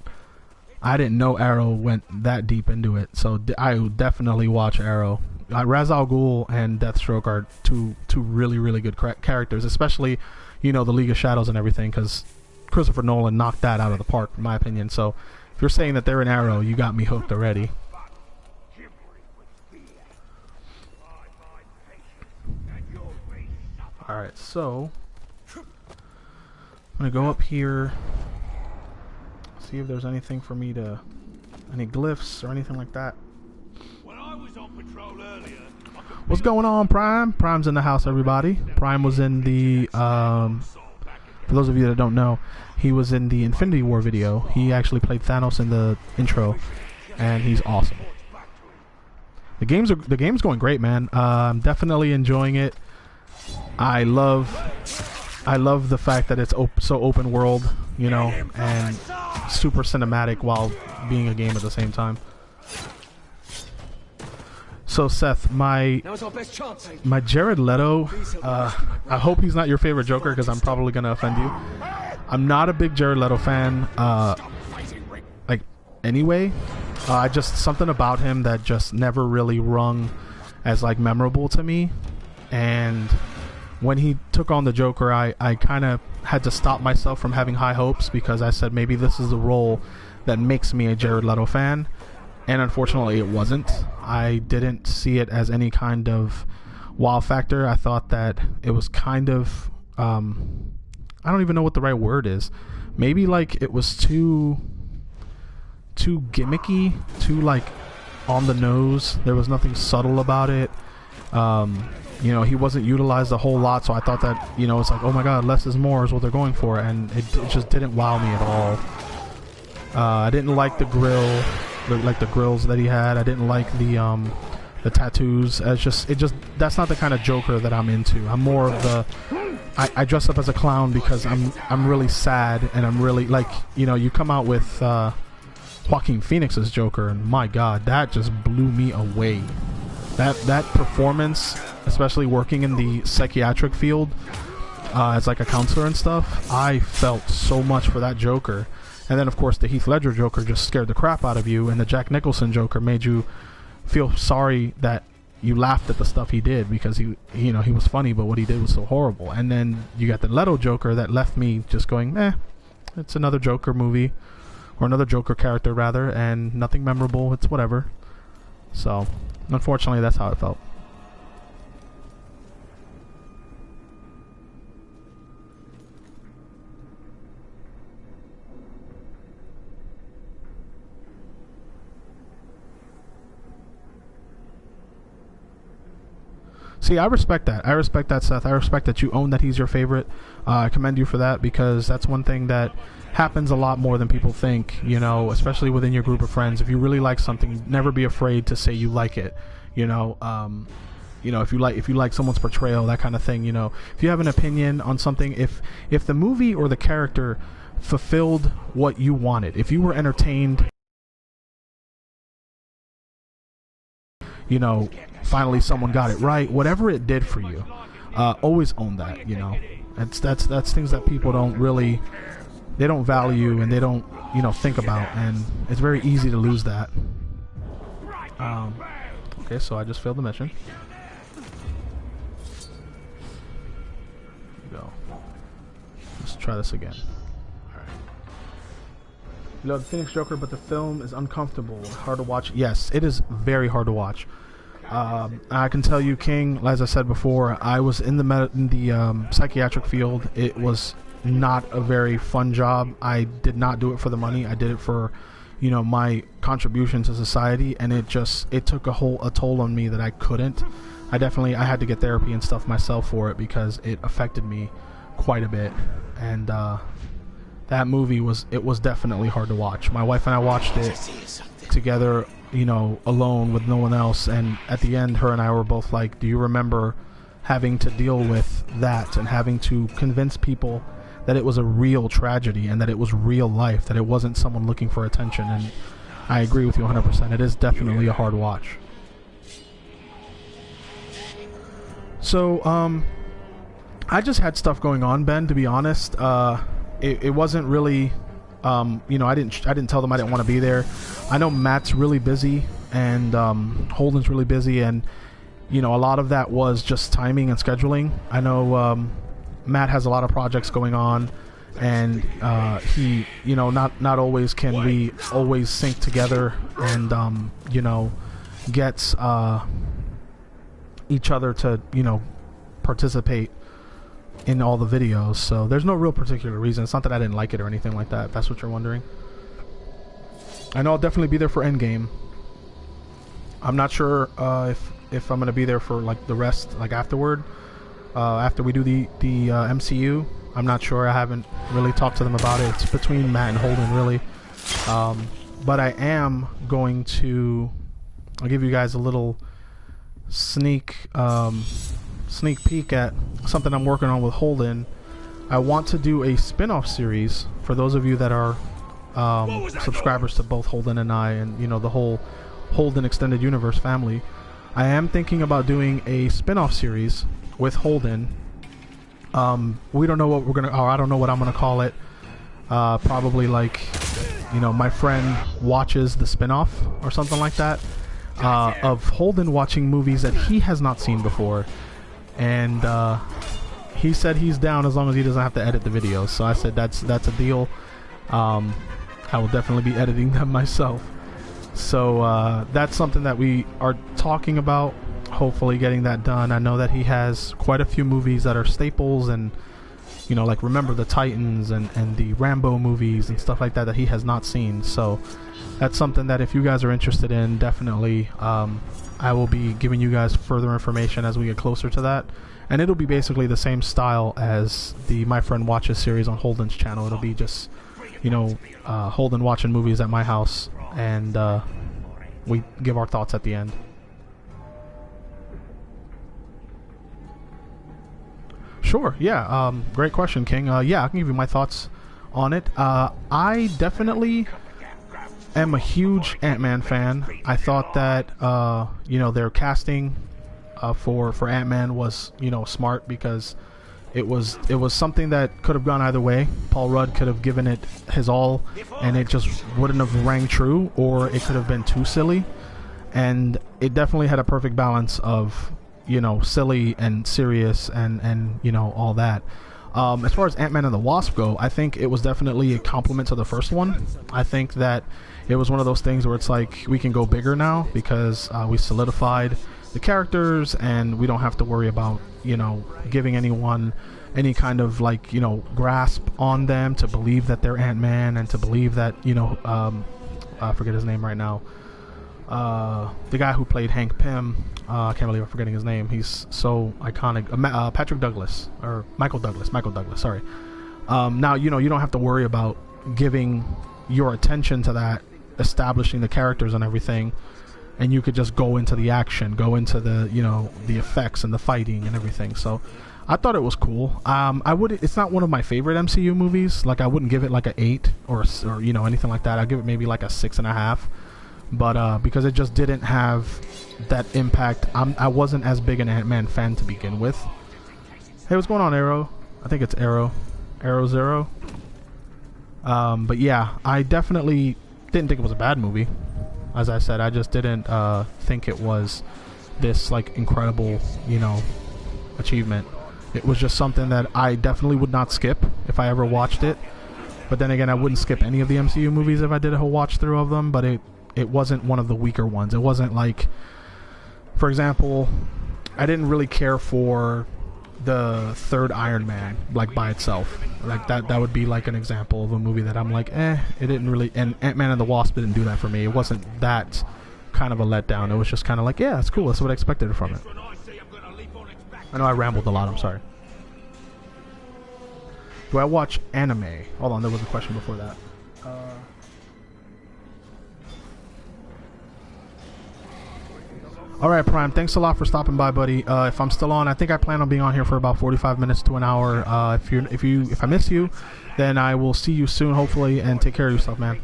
S1: I didn't know Arrow went that deep into it, so I would definitely watch Arrow. Ra's al Ghul and Deathstroke are two really, really good characters, especially, you know, the League of Shadows and everything, because Christopher Nolan knocked that out of the park, in my opinion. So if you're saying that they're an Arrow, you got me hooked already. Alright, so I'm gonna go up here, see if there's anything for me to, any glyphs or anything like that.
S4: When I was on patrol earlier,
S1: what's going on, Prime? Prime's in the house, everybody. Prime was in the for those of you that don't know, he was in the Infinity War video. He actually played Thanos in the intro, and he's awesome. The game's going great, man. I'm definitely enjoying it. I love the fact that it's so open world, you know, and super cinematic while being a game at the same time. So Seth, my Jared Leto, I hope he's not your favorite Joker, because I'm probably gonna offend you. I'm not a big Jared Leto fan, like anyway. I just, something about him that just never really rung as like memorable to me. And when he took on the Joker, I kind of had to stop myself from having high hopes, because I said maybe this is the role that makes me a Jared Leto fan. And unfortunately it wasn't. I didn't see it as any kind of wow factor. I thought that it was kind of I don't even know what the right word is. Maybe like it was too gimmicky, too like on the nose. There was nothing subtle about it. You know, he wasn't utilized a whole lot, so I thought that, you know, it's like, oh my god, less is more is what they're going for, and it just didn't wow me at all. I didn't like the grill, like the grills that he had. I didn't like the tattoos. It's just that's not the kind of Joker that I'm into. I'm more of the I dress up as a clown because I'm really sad, and I'm really like, you know, you come out with Joaquin Phoenix's Joker, and my God, that just blew me away. That performance, especially working in the psychiatric field as like a counselor and stuff, I felt so much for that Joker. And then of course the Heath Ledger Joker just scared the crap out of you, and the Jack Nicholson Joker made you feel sorry that you laughed at the stuff he did, because he was funny, but what he did was so horrible. And then you got the Leto Joker that left me just going, it's another Joker movie, or another Joker character rather, and nothing memorable, it's whatever. So unfortunately that's how it felt. See, I respect that. I respect that, Seth. I respect that you own that he's your favorite. I commend you for that, because that's one thing that happens a lot more than people think, you know, especially within your group of friends. If you really like something, never be afraid to say you like it, you know. If you like someone's portrayal, that kind of thing, you know. If you have an opinion on something, if the movie or the character fulfilled what you wanted, if you were entertained, you know, finally someone got it right, whatever it did for you, always own that, you know. That's things that people don't really, they don't value, and they don't, you know, think about, and it's very easy to lose that. Okay, so I just failed the mission. Go. Let's try this again. Alright. You love the Phoenix Joker, but the film is uncomfortable, hard to watch. Yes, it is very hard to watch. I can tell you, King, as I said before, I was in the psychiatric field. It was not a very fun job. I did not do it for the money. I did it for, you know, my contribution to society, and it took a toll on me that I couldn't. I had to get therapy and stuff myself for it, because it affected me quite a bit. And that movie was definitely hard to watch. My wife and I watched it together, you know, alone with no one else, and at the end her and I were both like, do you remember having to deal with that and having to convince people that it was a real tragedy and that it was real life, that it wasn't someone looking for attention? And I agree with you 100%. It is definitely a hard watch. So I just had stuff going on, Ben, to be honest. It wasn't really you know, I didn't tell them I didn't want to be there. I know Matt's really busy, and Holden's really busy, and you know, a lot of that was just timing and scheduling. I know Matt has a lot of projects going on, and he, you know, not always can we always sync together and you know, get each other to, you know, participate in all the videos. So there's no real particular reason. It's not that I didn't like it or anything like that, if that's what you're wondering. I know I'll definitely be there for Endgame. I'm not sure if I'm gonna be there for like the rest, like afterward, after we do the MCU. I'm not sure. I haven't really talked to them about it. It's between Matt and Holden, really. But I am going to, I'll give you guys a little sneak peek at something I'm working on with Holden. I want to do a spin-off series for those of you that are subscribers to both Holden and I, and you know, the whole Holden Extended Universe family. I am thinking about doing a spin-off series with Holden. We don't know what we're gonna, or I don't know what I'm gonna call it. Probably like, you know, my friend watches the spin-off or something like that, of Holden watching movies that he has not seen before. And he said he's down as long as he doesn't have to edit the videos. So I said that's a deal. I will definitely be editing them myself. So that's something that we are talking about, hopefully getting that done. I know that he has quite a few movies that are staples, and you know, like Remember the Titans and the Rambo movies and stuff like that that he has not seen. So that's something that if you guys are interested in, definitely I will be giving you guys further information as we get closer to that. And it'll be basically the same style as the My Friend Watches series on Holden's channel. It'll be just, you know, Holden watching movies at my house, and we give our thoughts at the end. Sure, yeah, great question, King. Yeah, I can give you my thoughts on it. I definitely am a huge Ant-Man fan. I thought that you know, their casting for Ant-Man was, you know, smart, because it was something that could have gone either way. Paul Rudd could have given it his all, and it just wouldn't have rang true, or it could have been too silly. And it definitely had a perfect balance of, you know, silly and serious, and you know, all that. As far as Ant-Man and the Wasp go, I think it was definitely a compliment to the first one. I think that it was one of those things where it's like, we can go bigger now, because we solidified the characters, and we don't have to worry about, you know, giving anyone any kind of, like, you know, grasp on them to believe that they're Ant-Man, and to believe that, you know, I forget his name right now. The guy who played Hank Pym, I can't believe I'm forgetting his name. He's so iconic. Patrick Douglas, or Michael Douglas, sorry. Now, you know, you don't have to worry about giving your attention to that, establishing the characters and everything, and you could just go into the action, go into the, you know, the effects and the fighting and everything. So I thought it was cool. It's not one of my favorite MCU movies. Like, I wouldn't give it like an 8 or you know, anything like that. I'd give it maybe like a 6.5. But because it just didn't have that impact. I wasn't as big an Ant-Man fan to begin with. Hey, what's going on, Arrow? I think it's Arrow Zero. But yeah, I definitely didn't think it was a bad movie. As I said, I just didn't think it was this, like, incredible, you know, achievement. It was just something that I definitely would not skip if I ever watched it. But then again, I wouldn't skip any of the MCU movies if I did a whole watch through of them. But it wasn't one of the weaker ones. It wasn't like, for example, I didn't really care for the third Iron Man, like, by itself. Like, that would be like an example of a movie that I'm like, it didn't really. And Ant-Man and the Wasp didn't do that for me. It wasn't that kind of a letdown. It was just kind of like, yeah, it's cool. That's what I expected from it. I know I rambled a lot. I'm sorry. Do I watch anime? Hold on, there was a question before that. Alright, Prime, thanks a lot for stopping by, buddy. If I'm still on, I think I plan on being on here for about 45 minutes to an hour. If I miss you, then I will see you soon, hopefully, and take care of yourself, man.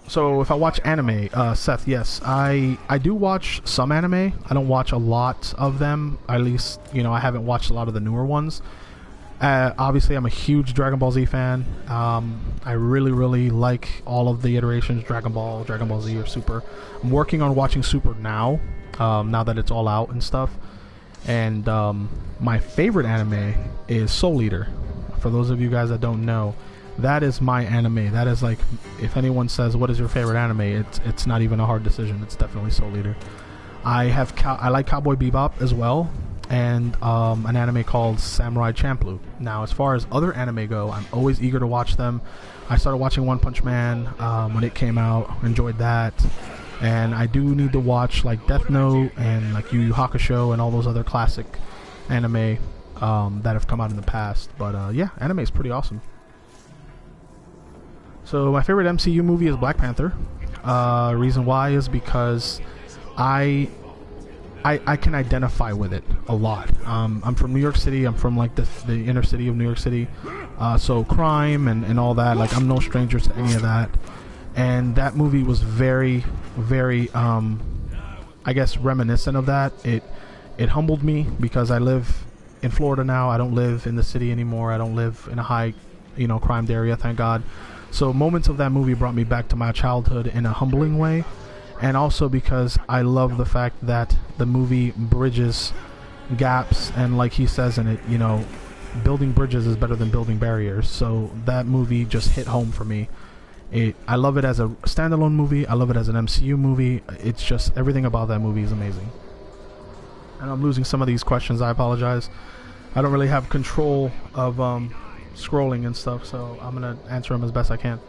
S1: So, if I watch anime, Seth, yes, I do watch some anime. I don't watch a lot of them. At least, you know, I haven't watched a lot of the newer ones. Obviously, I'm a huge Dragon Ball Z fan. I really, really like all of the iterations, Dragon Ball Z, or Super. I'm working on watching Super now, now that it's all out and stuff. And my favorite anime is Soul Eater. For those of you guys that don't know, that is my anime. That is, like, if anyone says, what is your favorite anime, it's not even a hard decision. It's definitely Soul Eater. I like Cowboy Bebop as well, and an anime called Samurai Champloo. Now, as far as other anime go, I'm always eager to watch them. I started watching One Punch Man when it came out, enjoyed that, and I do need to watch, like, Death Note and, like, Yu Yu Hakusho and all those other classic anime that have come out in the past. But yeah, anime is pretty awesome. So my favorite MCU movie is Black Panther. Reason why is because I can identify with it a lot. I'm from New York City. I'm from, like, the inner city of New York City. So crime and all that, like, I'm no stranger to any of that. And that movie was very, very, I guess, reminiscent of that. It humbled me because I live in Florida now. I don't live in the city anymore. I don't live in a high, you know, crimed area, thank God. So moments of that movie brought me back to my childhood in a humbling way. And also because I love the fact that the movie bridges gaps, and, like he says in it, you know, building bridges is better than building barriers. So that movie just hit home for me. I love it as a standalone movie. I love it as an MCU movie. It's just, everything about that movie is amazing. And I'm losing some of these questions. I apologize. I don't really have control of scrolling and stuff, so I'm gonna answer them as best I can.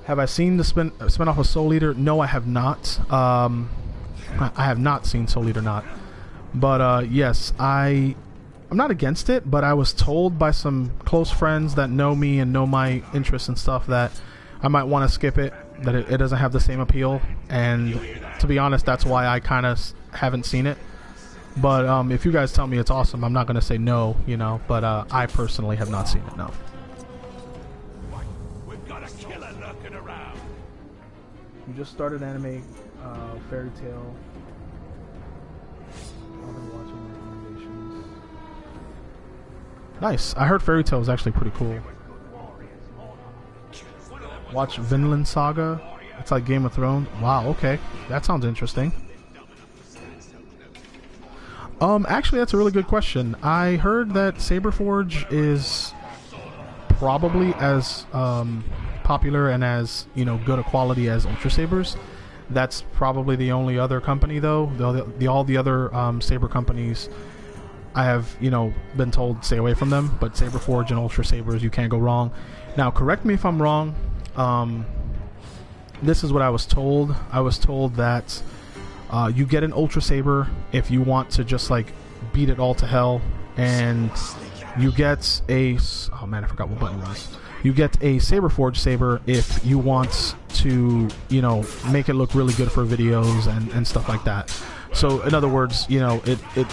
S1: Have I seen the spin-off of Soul Eater? No, I have not. I have not seen Soul Eater, not. But yes, I'm not against it, but I was told by some close friends that know me and know my interests and stuff that I might want to skip it, that it doesn't have the same appeal. And to be honest, that's why I kind of haven't seen it. But if you guys tell me it's awesome, I'm not going to say no, you know. But I personally have not seen it, no. You just started anime, fairy tale. I've been watching recommendations. Nice. I heard fairy tale was actually pretty cool. Watch Vinland Saga. It's like Game of Thrones. Wow. Okay, that sounds interesting. Actually, that's a really good question. I heard that Saberforge is probably as popular and as, you know, good a quality as Ultra Sabers. That's probably the only other company, though. All the other saber companies, I have, you know, been told stay away from them. But Saberforge and Ultra Sabers, you can't go wrong. Now, correct me if I'm wrong. This is what I was told. I was told that you get an Ultra Saber if you want to just like beat it all to hell, and you get a, oh man, I forgot what button it was. You get a Saberforge saber if you want to, you know, make it look really good for videos and stuff like that. So in other words, you know,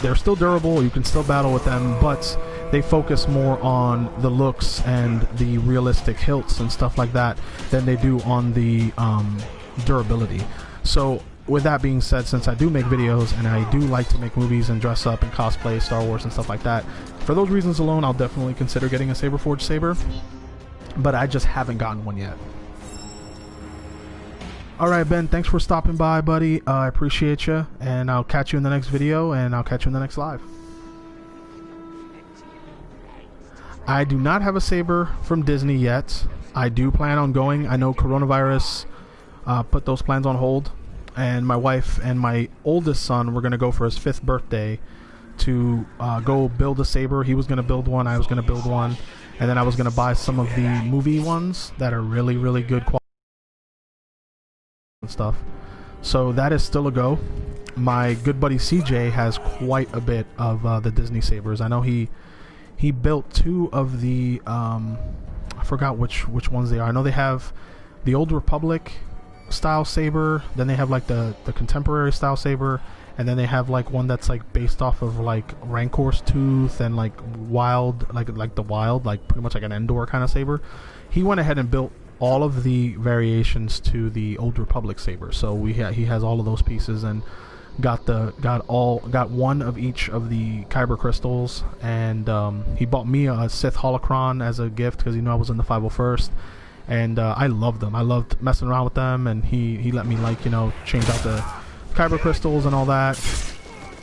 S1: they're still durable, you can still battle with them, but they focus more on the looks and the realistic hilts and stuff like that than they do on the durability. So with that being said, since I do make videos and I do like to make movies and dress up and cosplay Star Wars and stuff like that, for those reasons alone, I'll definitely consider getting a Saberforge saber, but I just haven't gotten one yet. Alright, Ben, thanks for stopping by, buddy. I appreciate you, and I'll catch you in the next video, and I'll catch you in the next live. I do not have a saber from Disney yet. I do plan on going. I know coronavirus put those plans on hold, and my wife and my oldest son were going to go for his 5th birthday to go build a saber. He was going to build one, I was going to build one, and then I was going to buy some of the movie ones that are really, really good quality and stuff. So that is still a go. My good buddy CJ has quite a bit of the Disney sabers. I know he built 2 of the I forgot which ones they are. I know they have the Old Republic style saber, then they have like the contemporary style saber, and then they have like one that's like based off of like Rancor's tooth and like wild, like the wild, like pretty much like an Endor kind of saber. He went ahead and built all of the variations to the Old Republic saber, so he has all of those pieces, and got one of each of the Kyber crystals, and he bought me a Sith holocron as a gift because he knew I was in the 501st, and I loved them. I loved messing around with them, and he let me, like, you know, change out the Kyber crystals and all that.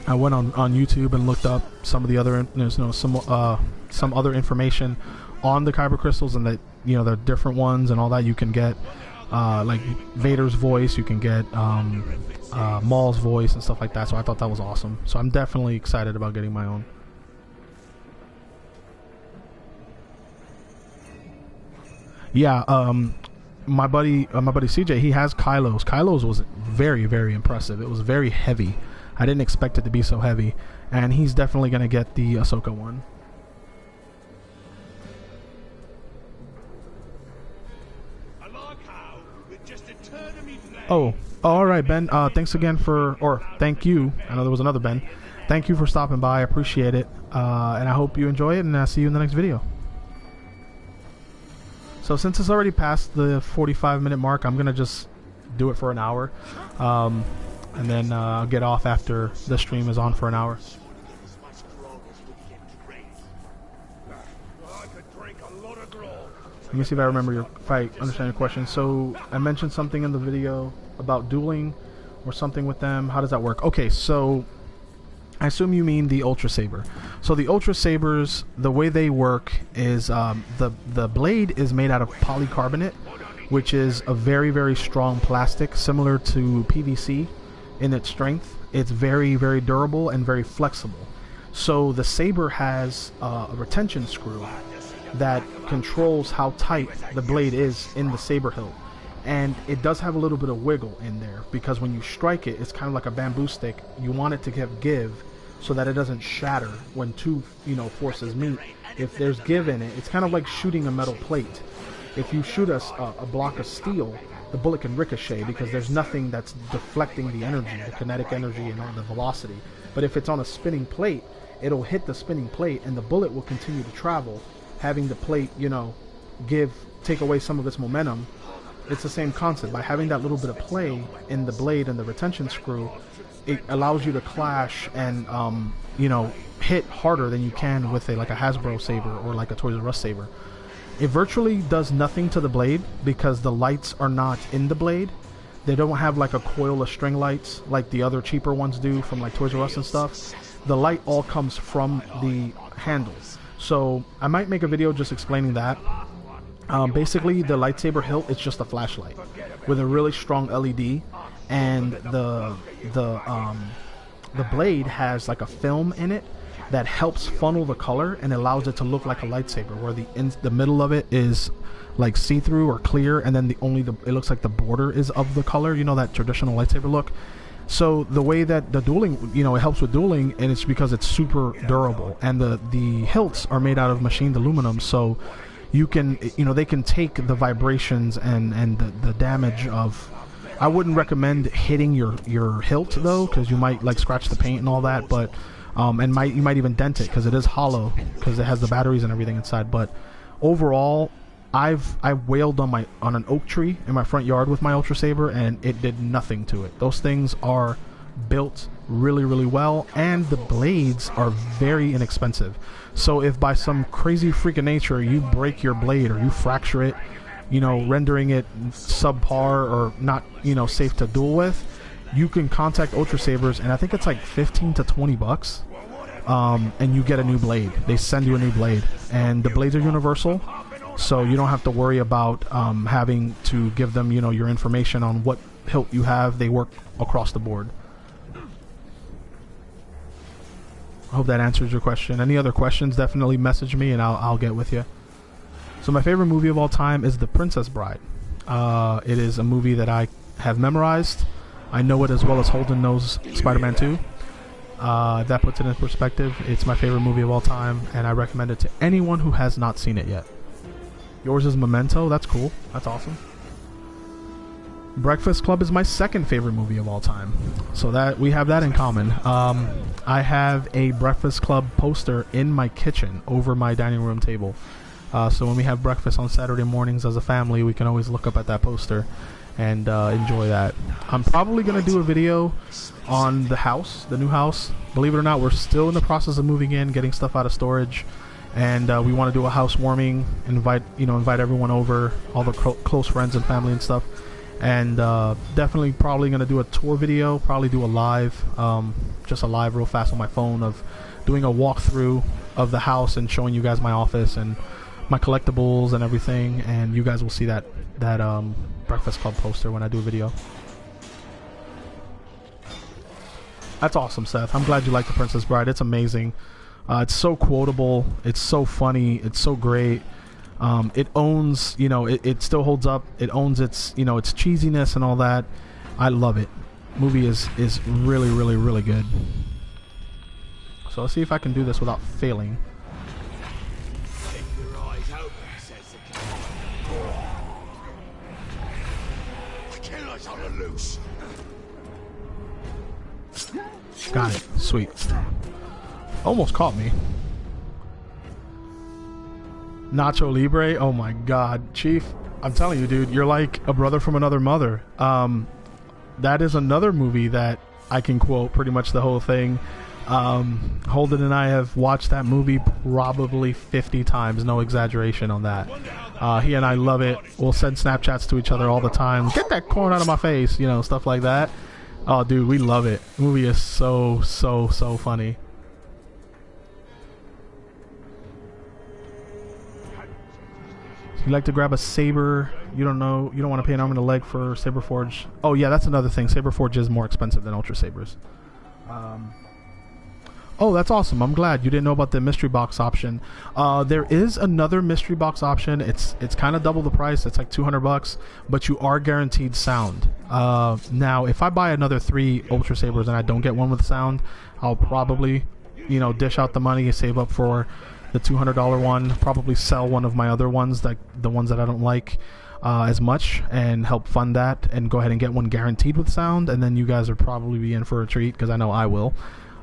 S1: I went on YouTube and looked up some of the other, you know, some other information on the Kyber crystals, and that, you know, the different ones and all that. You can get like Vader's voice, you can get Maul's voice and stuff like that. So I thought that was awesome. So I'm definitely excited about getting my own. Yeah, my buddy CJ, he has Kylo's. Kylo's was very, very impressive. It was very heavy. I didn't expect it to be so heavy, and he's definitely gonna get the Ahsoka one. Oh, all right, Ben. Thanks again thank you. I know there was another Ben. Thank you for stopping by. I appreciate it, and I hope you enjoy it. And I'll see you in the next video. So since it's already past the 45-minute mark, I'm gonna just do it for an hour, and then I'll get off after the stream is on for an hour. Let me see if I remember if I understand your question. So I mentioned something in the video about dueling or something with them. How does that work? Okay, so I assume you mean the Ultra Saber. So the Ultra Sabers, the way they work is the blade is made out of polycarbonate, which is a very, very strong plastic, similar to PVC in its strength. It's very, very durable and very flexible. So the saber has a retention screw that controls how tight the blade is in the saber hilt, and it does have a little bit of wiggle in there, because when you strike it, it's kind of like a bamboo stick. You want it to give so that it doesn't shatter when two, you know, forces meet. If there's give in it, it's kind of like shooting a metal plate. If you shoot a block of steel, the bullet can ricochet because there's nothing that's deflecting the energy, the kinetic energy and all the velocity. But if it's on a spinning plate, it'll hit the spinning plate and the bullet will continue to travel, having the plate, you know, take away some of its momentum, it's the same concept. By having that little bit of play in the blade and the retention screw, it allows you to clash and you know, hit harder than you can with like a Hasbro saber or like a Toys R Us saber. It virtually does nothing to the blade because the lights are not in the blade. They don't have like a coil of string lights like the other cheaper ones do from like Toys R Us and stuff. The light all comes from the handle. So I might make a video just explaining that. Basically, the lightsaber hilt, it's just a flashlight with a really strong LED, and the blade has like a film in it that helps funnel the color and allows it to look like a lightsaber, where the middle of it is like see-through or clear, and then it looks like the border is of the color, you know, that traditional lightsaber look. So the way that the dueling, you know, it helps with dueling, and it's because it's super durable, and the hilts are made out of machined aluminum, so you can, you know, they can take the vibrations and the damage of. I wouldn't recommend hitting your hilt though, because you might like scratch the paint and all that, but you might even dent it because it is hollow because it has the batteries and everything inside. But overall, I wailed on an oak tree in my front yard with my Ultra Saber, and it did nothing to it. Those things are built really, really well, and the blades are very inexpensive. So if by some crazy freak of nature you break your blade or you fracture it, you know, rendering it subpar or not, you know, safe to duel with, you can contact Ultra Sabers, and I think it's like 15 to 20 bucks, and you get a new blade. They send you a new blade, and the blades are universal, so you don't have to worry about having to give them, you know, your information on what hilt you have. They work across the board. I hope that answers your question. Any other questions, definitely message me and I'll get with you. So my favorite movie of all time is The Princess Bride. It is a movie that I have memorized. I know it as well as Holden knows Spider-Man 2. If that puts it in perspective, it's my favorite movie of all time, and I recommend it to anyone who has not seen it yet. Yours is Memento. That's cool. That's awesome. Breakfast Club is my second favorite movie of all time, so that we have that in common. I have a Breakfast Club poster in my kitchen over my dining room table, so when we have breakfast on Saturday mornings as a family, we can always look up at that poster and enjoy that. I'm probably going to do a video on the house, the new house. Believe it or not, we're still in the process of moving in, getting stuff out of storage, and we want to do a housewarming, invite everyone over, all the close friends and family and stuff. And definitely probably going to do a tour video, probably do a live, just a live real fast on my phone of doing a walkthrough of the house and showing you guys my office and my collectibles and everything, and you guys will see that Breakfast Club poster when I do a video. That's awesome, Seth. I'm glad you like The Princess Bride. It's amazing. It's so quotable. It's so funny. It's so great. It owns, you know, it still holds up. It owns its, you know, its cheesiness and all that. I love it. Movie is really, really, really good. So let's see if I can do this without failing.
S4: Keep your eyes open, says the king. The killer's on the loose.
S1: Got it. Sweet. Almost caught me. Nacho Libre, oh my god, Chief, I'm telling you, dude, you're like a brother from another mother. That is another movie that I can quote pretty much the whole thing. Holden and I have watched that movie probably 50 times, no exaggeration on that. He and I love it. We'll send Snapchats to each other all the time. Get that corn out of my face, you know, stuff like that. Oh, dude, we love it. The movie is so funny. You like to grab a saber, you don't want to pay an arm and a leg for Saber Forge. Oh yeah, that's another thing. Saber Forge is more expensive than Ultra Sabers. Oh, that's awesome. I'm glad you didn't know about the mystery box option. There is another mystery box option. It's kind of double the price. It's like $200, but you are guaranteed sound. Now, if I buy another 3 Ultra Sabers and I don't get one with sound, I'll probably, you know, dish out the money and save up for the $200 one, probably sell one of my other ones, like the ones that I don't like as much, and help fund that and go ahead and get one guaranteed with sound, and then you guys are probably be in for a treat because I know I will.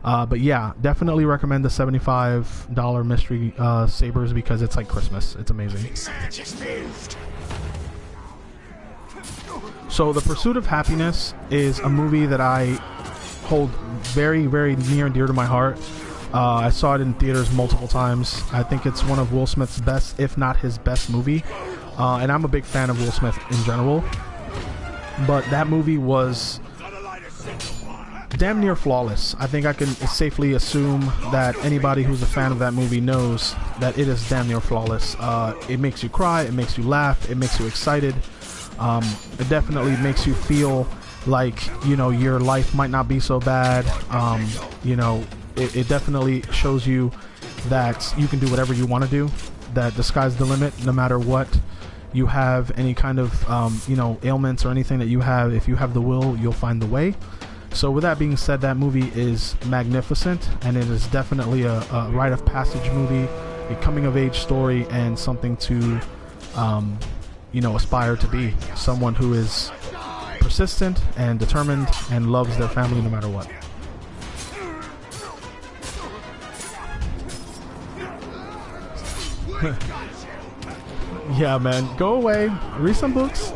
S1: But yeah, definitely recommend the $75 mystery sabers because it's like Christmas. It's amazing. So The Pursuit of Happiness is a movie that I hold very, very near and dear to my heart. I saw it in theaters multiple times. I think it's one of Will Smith's best, if not his best movie. And I'm a big fan of Will Smith in general. But that movie was damn near flawless. I think I can safely assume that anybody who's a fan of that movie knows that it is damn near flawless. It makes you cry, it makes you laugh, it makes you excited. It definitely makes you feel like, you know, your life might not be so bad. You know, it definitely shows you that you can do whatever you want to do, that the sky's the limit no matter what you have, any kind of you know, ailments or anything that you have. If you have the will, you'll find the way. So with that being said, that movie is magnificent, and it is definitely a rite of passage movie, a coming of age story, and something to you know, aspire to be someone who is persistent and determined and loves their family no matter what. Yeah, man, go away, read some books.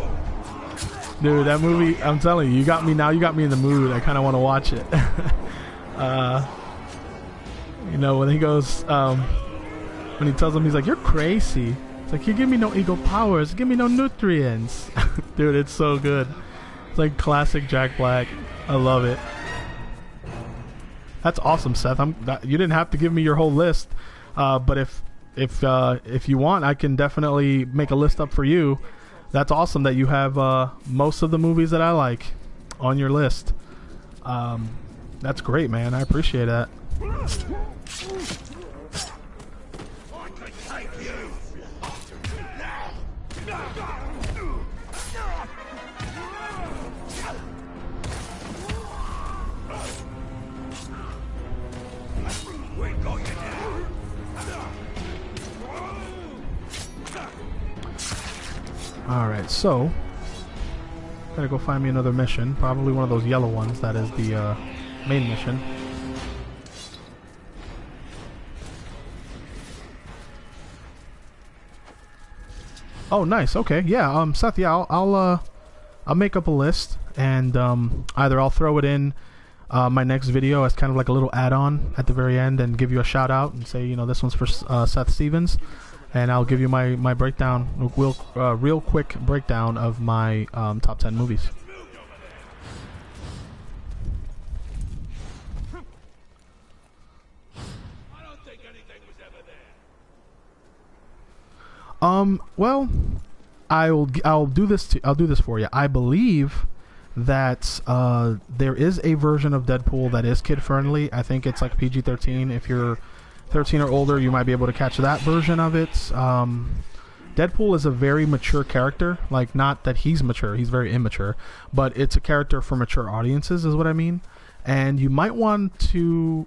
S1: Dude, that movie, I'm telling you, you got me now. You got me in the mood. I kind of want to watch it. You know, when he goes, when he tells him, he's like, "You're crazy." It's like, "You give me no ego powers, give me no nutrients." Dude, it's so good. It's like classic Jack Black. I love it. That's awesome, Seth. You didn't have to give me your whole list, but if you want, I can definitely make a list up for you. That's awesome that you have most of the movies that I like on your list. That's great, man. I appreciate that. Alright, so gotta go find me another mission. Probably one of those yellow ones. That is the main mission. Oh, nice. Okay, yeah. Seth, yeah, I'll make up a list, and either I'll throw it in my next video as kind of like a little add-on at the very end, and give you a shout out and say, you know, this one's for Seth Stevens. And I'll give you my breakdown, real quick breakdown of my top 10 movies.
S4: I don't think anything was ever there.
S1: Well, I'll do this for you. I believe that there is a version of Deadpool that is kid friendly. I think it's like PG-13. If you're 13 or older, you might be able to catch that version of it. Deadpool is a very mature character. Like, not that he's mature, he's very immature, but it's a character for mature audiences is what I mean. And you might want to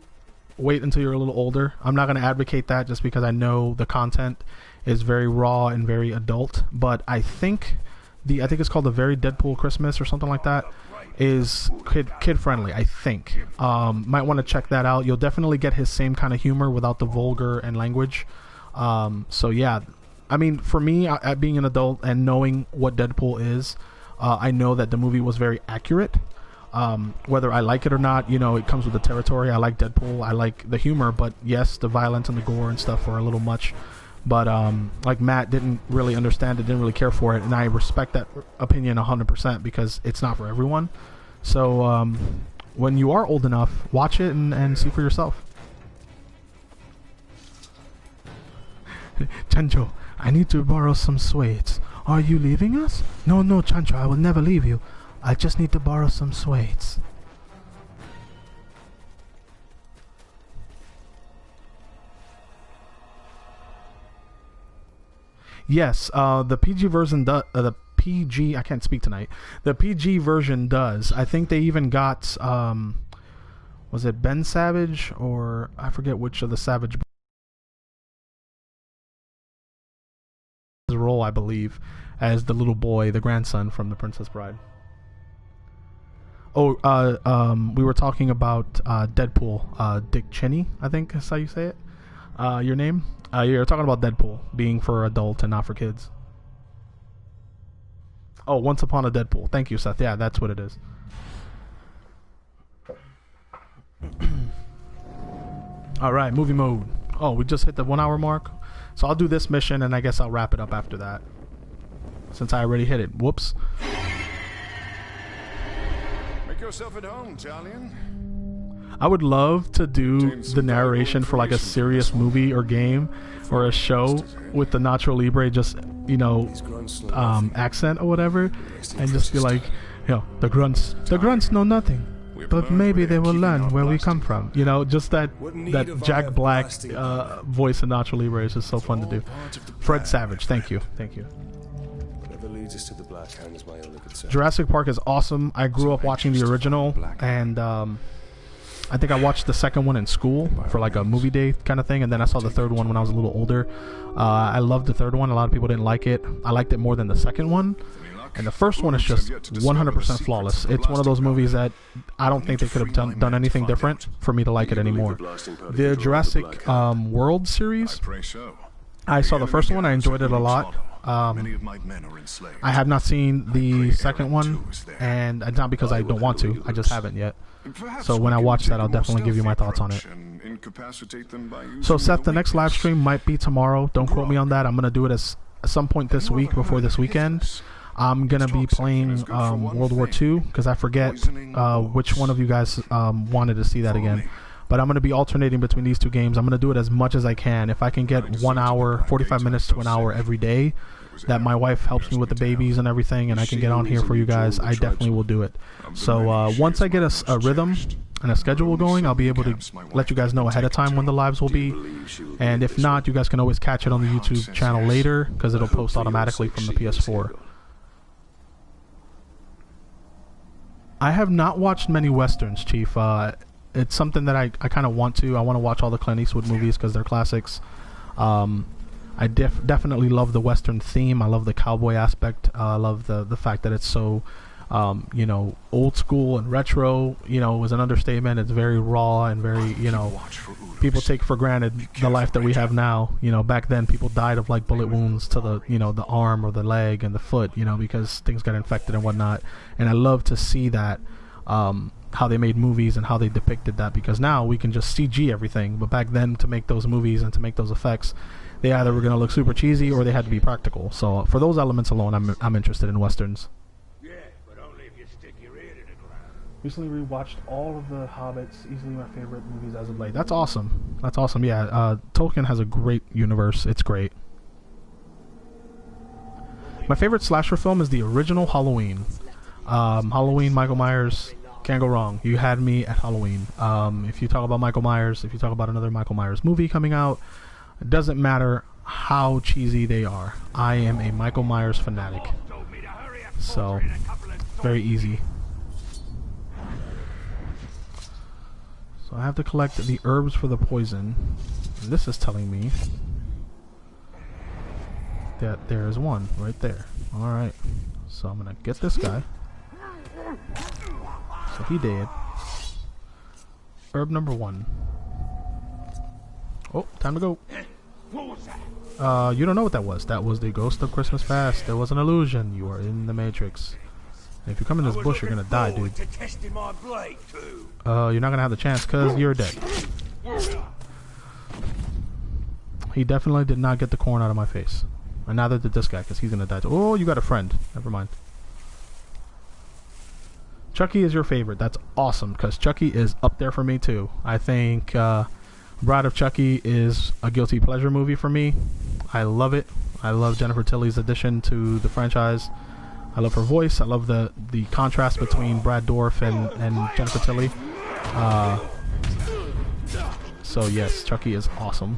S1: wait until you're a little older. I'm not going to advocate that just because I know the content is very raw and very adult, but I think it's called The Very Deadpool Christmas or something like that, is kid friendly, I think. Might want to check that out. You'll definitely get his same kind of humor without the vulgar and language. So yeah, I mean, for me, being an adult and knowing what Deadpool is, I know that the movie was very accurate. Whether I like it or not, you know, it comes with the territory. I like Deadpool, I like the humor, but yes, the violence and the gore and stuff were a little much. But like Matt didn't really understand it, didn't really care for it, and I respect that opinion 100% because it's not for everyone. So when you are old enough, watch it and see for yourself. Chancho, I need to borrow some sweets. Are you leaving us? No, Chancho, I will never leave you. I just need to borrow some sweets. Yes, the PG version the PG, I can't speak tonight. The PG version does. I think they even got was it Ben Savage, or I forget which of the Savage role, I believe, as the little boy, the grandson from The Princess Bride. Oh, we were talking about Deadpool. Dick Cheney, I think is how you say it. Your name? You're talking about Deadpool being for adult and not for kids. Oh, Once Upon a Deadpool. Thank you, Seth. Yeah, that's what it is. All right, movie mode. Oh, we just hit the 1 hour mark. So I'll do this mission, and I guess I'll wrap it up after that, since I already hit it. Whoops.
S3: Make yourself at home, Talion.
S1: I would love to do the narration for like a serious movie or game or a show with the Nacho Libre just, you know, accent or whatever, and just be like, you know, the grunts know nothing, but maybe they will learn where we come from. You know, just that Jack Black voice in Nacho Libre is just so fun to do. Fred Savage, thank you.
S5: Whatever leads us to the Black Hand is my only concern.
S1: Jurassic Park is awesome. I grew up watching the original, and I think I watched the second one in school for like a movie day kind of thing, and then I saw the third one when I was a little older. I loved the third one. A lot of people didn't like it. I liked it more than the second one. And the first one is just 100% flawless. It's one of those movies that I don't think they could have done anything different for me to like it anymore. The Jurassic World series, I saw the first one. I enjoyed it a lot. I have not seen the second one, and it's not because I don't want to. I just haven't yet. So when I watch that, I'll definitely give you my thoughts on it. So Seth, the next live stream might be tomorrow. Don't quote me on that. I'm going to do it at some point this week before this weekend. I'm going to be playing World War II, because I forget which one of you guys wanted to see that again. But I'm going to be alternating between these two games. I'm going to do it as much as I can. If I can get 1 hour, 45 minutes to an hour every day, that my wife helps me with the babies and everything, and I can get on here for you guys, I definitely will do it. So once I get a rhythm and a schedule going, I'll be able to let you guys know ahead of time when the lives will be. And if not, you guys can always catch it on the YouTube channel later, because it'll post automatically from the PS4. I have not watched many Westerns, Chief. It's something that I kind of want to. I want to watch all the Clint Eastwood movies because they're classics. I definitely love the Western theme. I love the cowboy aspect. I love the fact that it's so, you know, old school and retro. You know, is an understatement. It's very raw and very, you know, people take for granted the life that we have now. You know, back then people died of like bullet wounds to the, you know, the arm or the leg and the foot, you know, because things got infected and whatnot. And I love to see that, how they made movies and how they depicted that, because now we can just CG everything. But back then, to make those movies and to make those effects, they either were going to look super cheesy or they had to be practical. So for those elements alone, I'm interested in Westerns.
S4: Yeah, but only if you stick your ear to the ground.
S1: Recently rewatched all of the Hobbits, easily my favorite movies as of late. That's awesome. That's awesome. Yeah, Tolkien has a great universe. It's great. My favorite slasher film is the original Halloween. Halloween, Michael Myers, can't go wrong. You had me at Halloween. If you talk about Michael Myers, if you talk about another Michael Myers movie coming out, it doesn't matter how cheesy they are. I am a Michael Myers fanatic. So, very easy. So I have to collect the herbs for the poison. And this is telling me that there is one right there. Alright. So I'm going to get this guy. So he dead. Herb number 1. Oh, time to go. You don't know what that was. That was the ghost of Christmas past. There was an illusion. You are in the Matrix. And if you come in this bush, you're gonna die, dude. You're not gonna have the chance because you're dead. He definitely did not get the corn out of my face. And neither did this guy, because he's gonna die too. Oh, you got a friend. Never mind. Chucky is your favorite. That's awesome, because Chucky is up there for me too. I think Bride of Chucky is a guilty pleasure movie for me. I love it. I love Jennifer Tilly's addition to the franchise. I love her voice. I love the contrast between Brad Dourif and Jennifer Tilly. So yes, Chucky is awesome.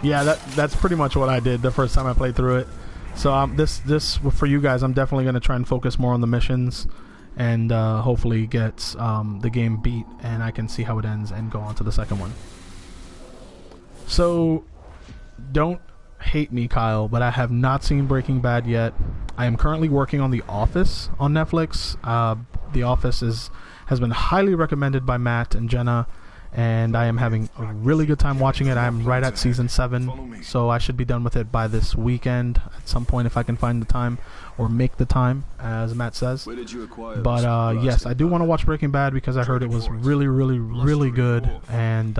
S1: Yeah, that's pretty much what I did the first time I played through it. So this for you guys, I'm definitely going to try and focus more on the missions, and hopefully get the game beat, and I can see how it ends and go on to the second one. So don't hate me, Kyle, but I have not seen Breaking Bad yet. I am currently working on The Office on Netflix. The Office has has been highly recommended by Matt and Jenna, and I am having a really good time watching it. I'm right at season 7, so I should be done with it by this weekend at some point if I can find the time, or make the time, as Matt says. But yes, I do want to watch Breaking Bad because I heard it was really, really, really good, and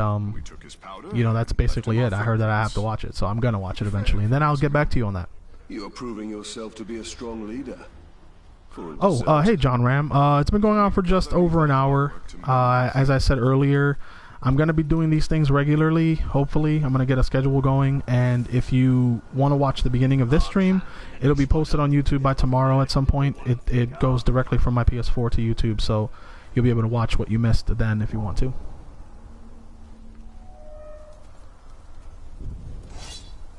S1: you know, that's basically it. I heard that I have to watch it, so I'm gonna watch it eventually, and then I'll get back to you on that.
S5: You're proving yourself to be a strong leader.
S1: Oh, hey John Ram. It's been going on for just over an hour. As I said earlier, I'm going to be doing these things regularly, hopefully. I'm going to get a schedule going, and if you want to watch the beginning of this stream, it'll be posted on YouTube by tomorrow at some point. It goes directly from my PS4 to YouTube, so you'll be able to watch what you missed then if you want to.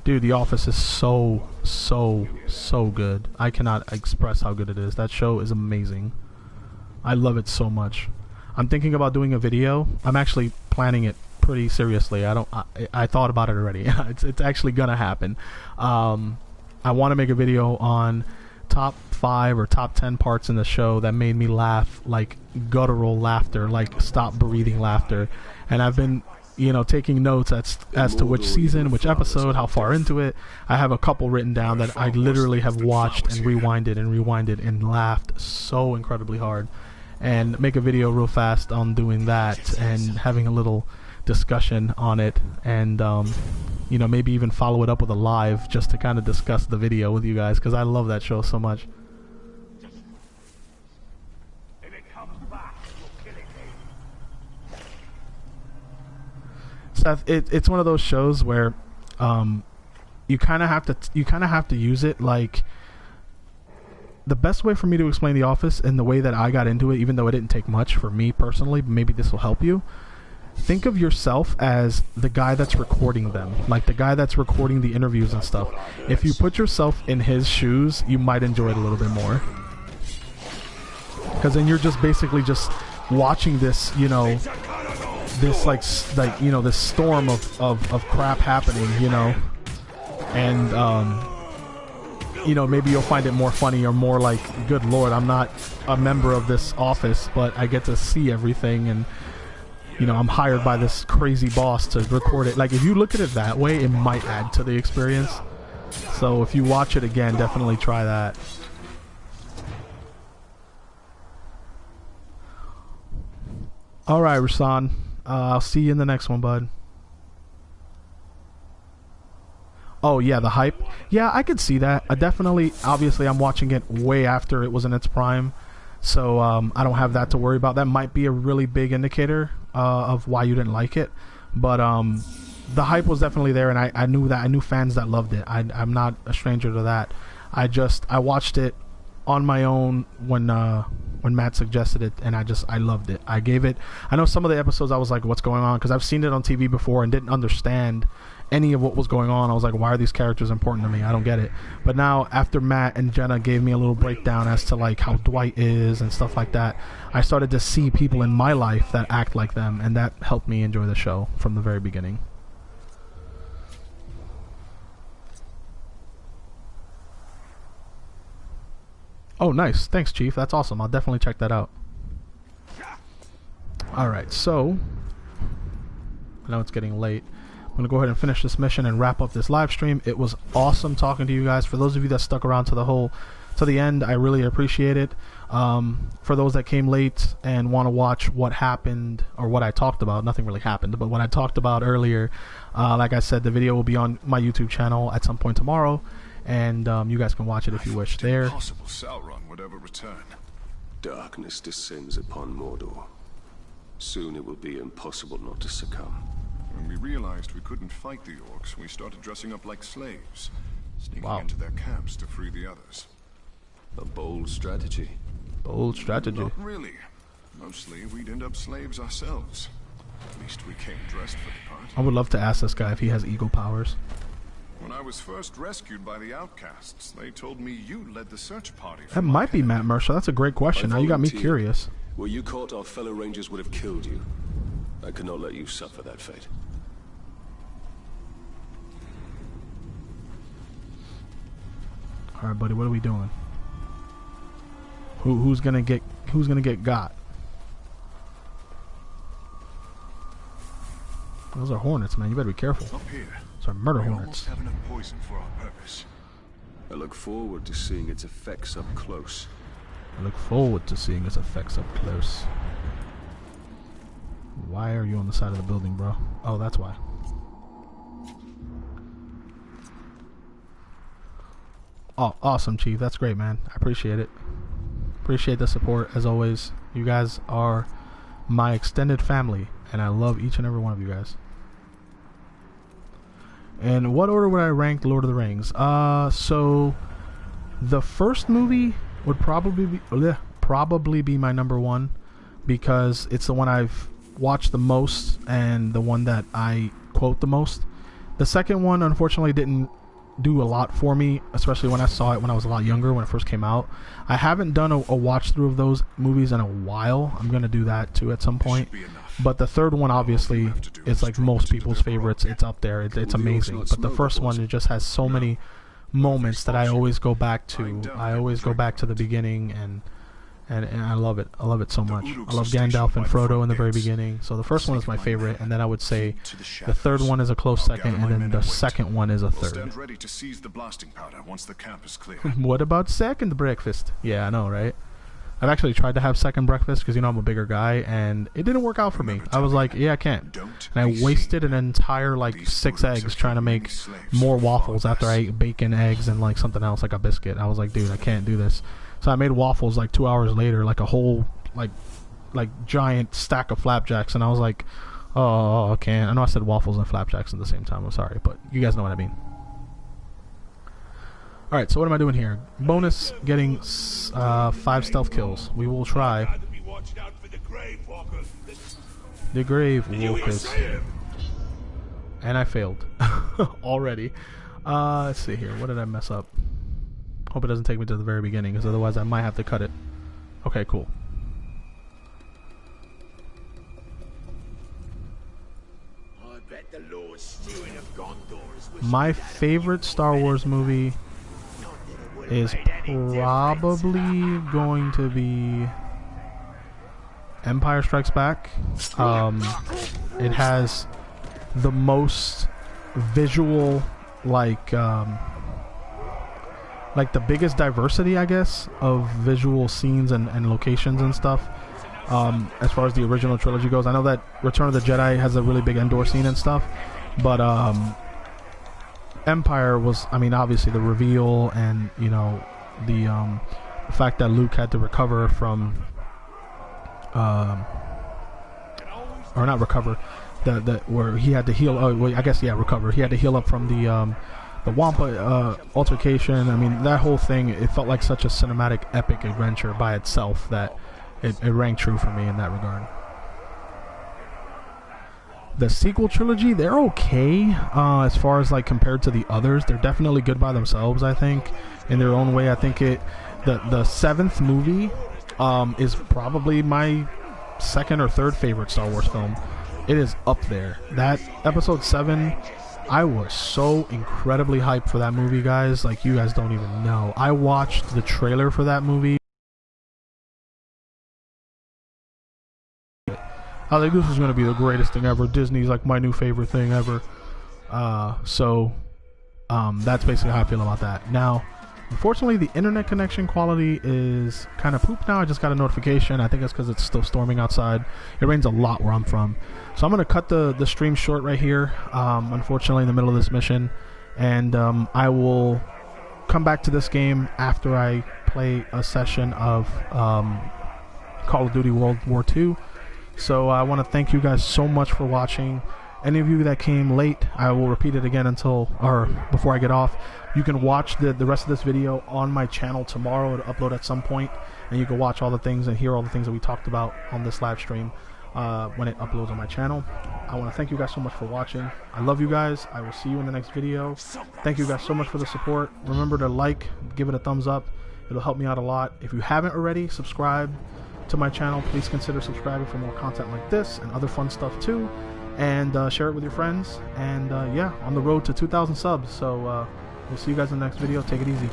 S1: Dude, The Office is so good. I cannot express how good it is. That show is amazing. I love it so much. I'm thinking about doing a video. I'm actually planning it pretty seriously. I thought about it already. It's actually gonna happen. I want to make a video on top 5 or top 10 parts in the show that made me laugh, like guttural laughter, like stop breathing laughter. And I've been, you know, taking notes as to which season, which episode, how far into it. I have a couple written down that I literally have watched and rewinded and laughed so incredibly hard. And make a video real fast on doing that and having a little discussion on it, and you know, maybe even follow it up with a live just to kind of discuss the video with you guys, because I love that show so much. Seth, it's one of those shows where you kind of have to use it. Like, the best way for me to explain The Office and the way that I got into it, even though it didn't take much for me personally, but maybe this will help you. Think of yourself as the guy that's recording them, like the guy that's recording the interviews and stuff. If you put yourself in his shoes, you might enjoy it a little bit more, because then you're just basically just watching this, you know, this like you know, this storm of crap happening, you know, and you know, maybe you'll find it more funny, or more like, good lord, I'm not a member of this office, but I get to see everything, and you know, I'm hired by this crazy boss to record it. Like, if you look at it that way, it might add to the experience. So if you watch it again, definitely try that. Alright, Rasan, I'll see you in the next one, bud. Oh yeah, the hype. Yeah, I could see that. Definitely, obviously, I'm watching it way after it was in its prime, so I don't have that to worry about. That might be a really big indicator of why you didn't like it, but the hype was definitely there, and I knew that. I knew fans that loved it. I'm not a stranger to that. I watched it on my own when Matt suggested it, and I loved it. I know some of the episodes I was like, what's going on, because I've seen it on TV before and didn't understand any of what was going on. I was like, why are these characters important to me? I don't get it. But now, after Matt and Jenna gave me a little breakdown as to like how Dwight is and stuff like that, I started to see people in my life that act like them, and that helped me enjoy the show from the very beginning. Oh, nice. Thanks, Chief. That's awesome. I'll definitely check that out. Alright, so I know it's getting late. I'm going to go ahead and finish this mission and wrap up this live stream. It was awesome talking to you guys. For those of you that stuck around to the end, I really appreciate it. For those that came late and want to watch what happened, or what I talked about, nothing really happened, but what I talked about earlier, like I said, the video will be on my YouTube channel at some point tomorrow, and you guys can watch it if you wish there.
S3: Possible Sauron would ever return.
S5: Darkness descends upon Mordor. Soon it will be impossible not to succumb.
S3: When we realized we couldn't fight the orcs, we started dressing up like slaves, sneaking into their camps to free the others.
S5: A bold strategy.
S1: Bold strategy.
S3: Not really. Mostly we'd end up slaves ourselves. At least we came dressed for the part.
S1: I would love to ask this guy if he has eagle powers.
S3: When I was first rescued by the outcasts, they told me you led the search party.
S1: That might be Matt Mercer. That's a great question. Now you got me curious.
S5: Were you caught, our fellow rangers would have killed you. I could not let you suffer that fate.
S1: Alright, buddy, what are we doing? Who's gonna get got? Those are hornets, man. You better be careful.
S3: Up here,
S1: Those are murder
S3: we
S1: hornets.
S3: almost have enough poison for our purpose.
S5: I look forward to seeing its effects up close.
S1: I look forward to seeing its effects up close. Why are you on the side of the building, bro? Oh, that's why. Oh, awesome, Chief. That's great, man. I appreciate it. Appreciate the support, as always. You guys are my extended family, and I love each and every one of you guys. And what order would I rank Lord of the Rings? So the first movie would probably be my number one, because it's the one I've watched the most and the one that I quote the most. The second one, unfortunately, didn't do a lot for me, especially when I saw it when I was a lot younger, when it first came out. I haven't done a watch through of those movies in a while. I'm gonna do that too at some point. But the third one, obviously, is like most people's favorites. It's up there. It's amazing. But the first one, it just has so many moments that I always go back to. I always go back to the beginning, and I love it. I love it so much. I love Gandalf and Frodo in the very beginning. So the first one is my favorite, and then I would say the third one is a close second, and then the second one is a third.
S3: Stand ready to seize the blasting powder once the camp is clear.
S1: What about second breakfast? Yeah, I know, right? I've actually tried to have second breakfast because, you know, I'm a bigger guy, and it didn't work out for me. I was like, yeah, I can't. And I wasted an entire, like, 6 eggs trying to make more waffles after I ate bacon, eggs, and, like, something else, like a biscuit. I was like, dude, I can't do this. So I made waffles, like, 2 hours later, like a whole, like giant stack of flapjacks, and I was like, oh, I can't. I know I said waffles and flapjacks at the same time. I'm sorry, but you guys know what I mean. Alright, so what am I doing here? Bonus, getting 5 stealth kills. We will try. The grave walkers. And I failed. Already. Let's see here. What did I mess up? Hope it doesn't take me to the very beginning, because otherwise I might have to cut it. Okay, cool. My favorite Star Wars movie is probably going to be Empire Strikes Back. It has the most visual, like the biggest diversity, I guess, of visual scenes and locations and stuff. As far as the original trilogy goes, I know that Return of the Jedi has a really big Endor scene and stuff, but Empire was, I mean, obviously the reveal, and, you know, the fact that Luke had to recover from, or not recover, where he had to heal. Oh, well, I guess, yeah, recover. He had to heal up from the Wampa altercation. I mean, that whole thing, it felt like such a cinematic, epic adventure by itself that it rang true for me in that regard. The sequel trilogy, they're okay as far as, like, compared to the others. They're definitely good by themselves, I think, in their own way. I think the seventh movie is probably my second or third favorite Star Wars film. It is up there. That episode 7, I was so incredibly hyped for that movie, guys. Like, you guys don't even know. I watched the trailer for that movie. I was like, this is going to be the greatest thing ever. Disney's like my new favorite thing ever. So that's basically how I feel about that. Now, unfortunately, the internet connection quality is kind of poop now. I just got a notification. I think it's because it's still storming outside. It rains a lot where I'm from. So I'm going to cut the stream short right here, unfortunately, in the middle of this mission. And I will come back to this game after I play a session of Call of Duty World War II. So I want to thank you guys so much for watching. Any of you that came late, I will repeat it again before I get off. You can watch the rest of this video on my channel tomorrow. It'll upload at some point, and you can watch all the things and hear all the things that we talked about on this live stream when it uploads on my channel. I want to thank you guys so much for watching. I love you guys. I will see you in the next video. Thank you guys so much for the support. Remember to like, give it a thumbs up. It'll help me out a lot. If you haven't already, subscribe to my channel. Please consider subscribing for more content like this and other fun stuff too, and share it with your friends. And yeah, on the road to 2,000 subs. So we'll see you guys in the next video. Take it easy.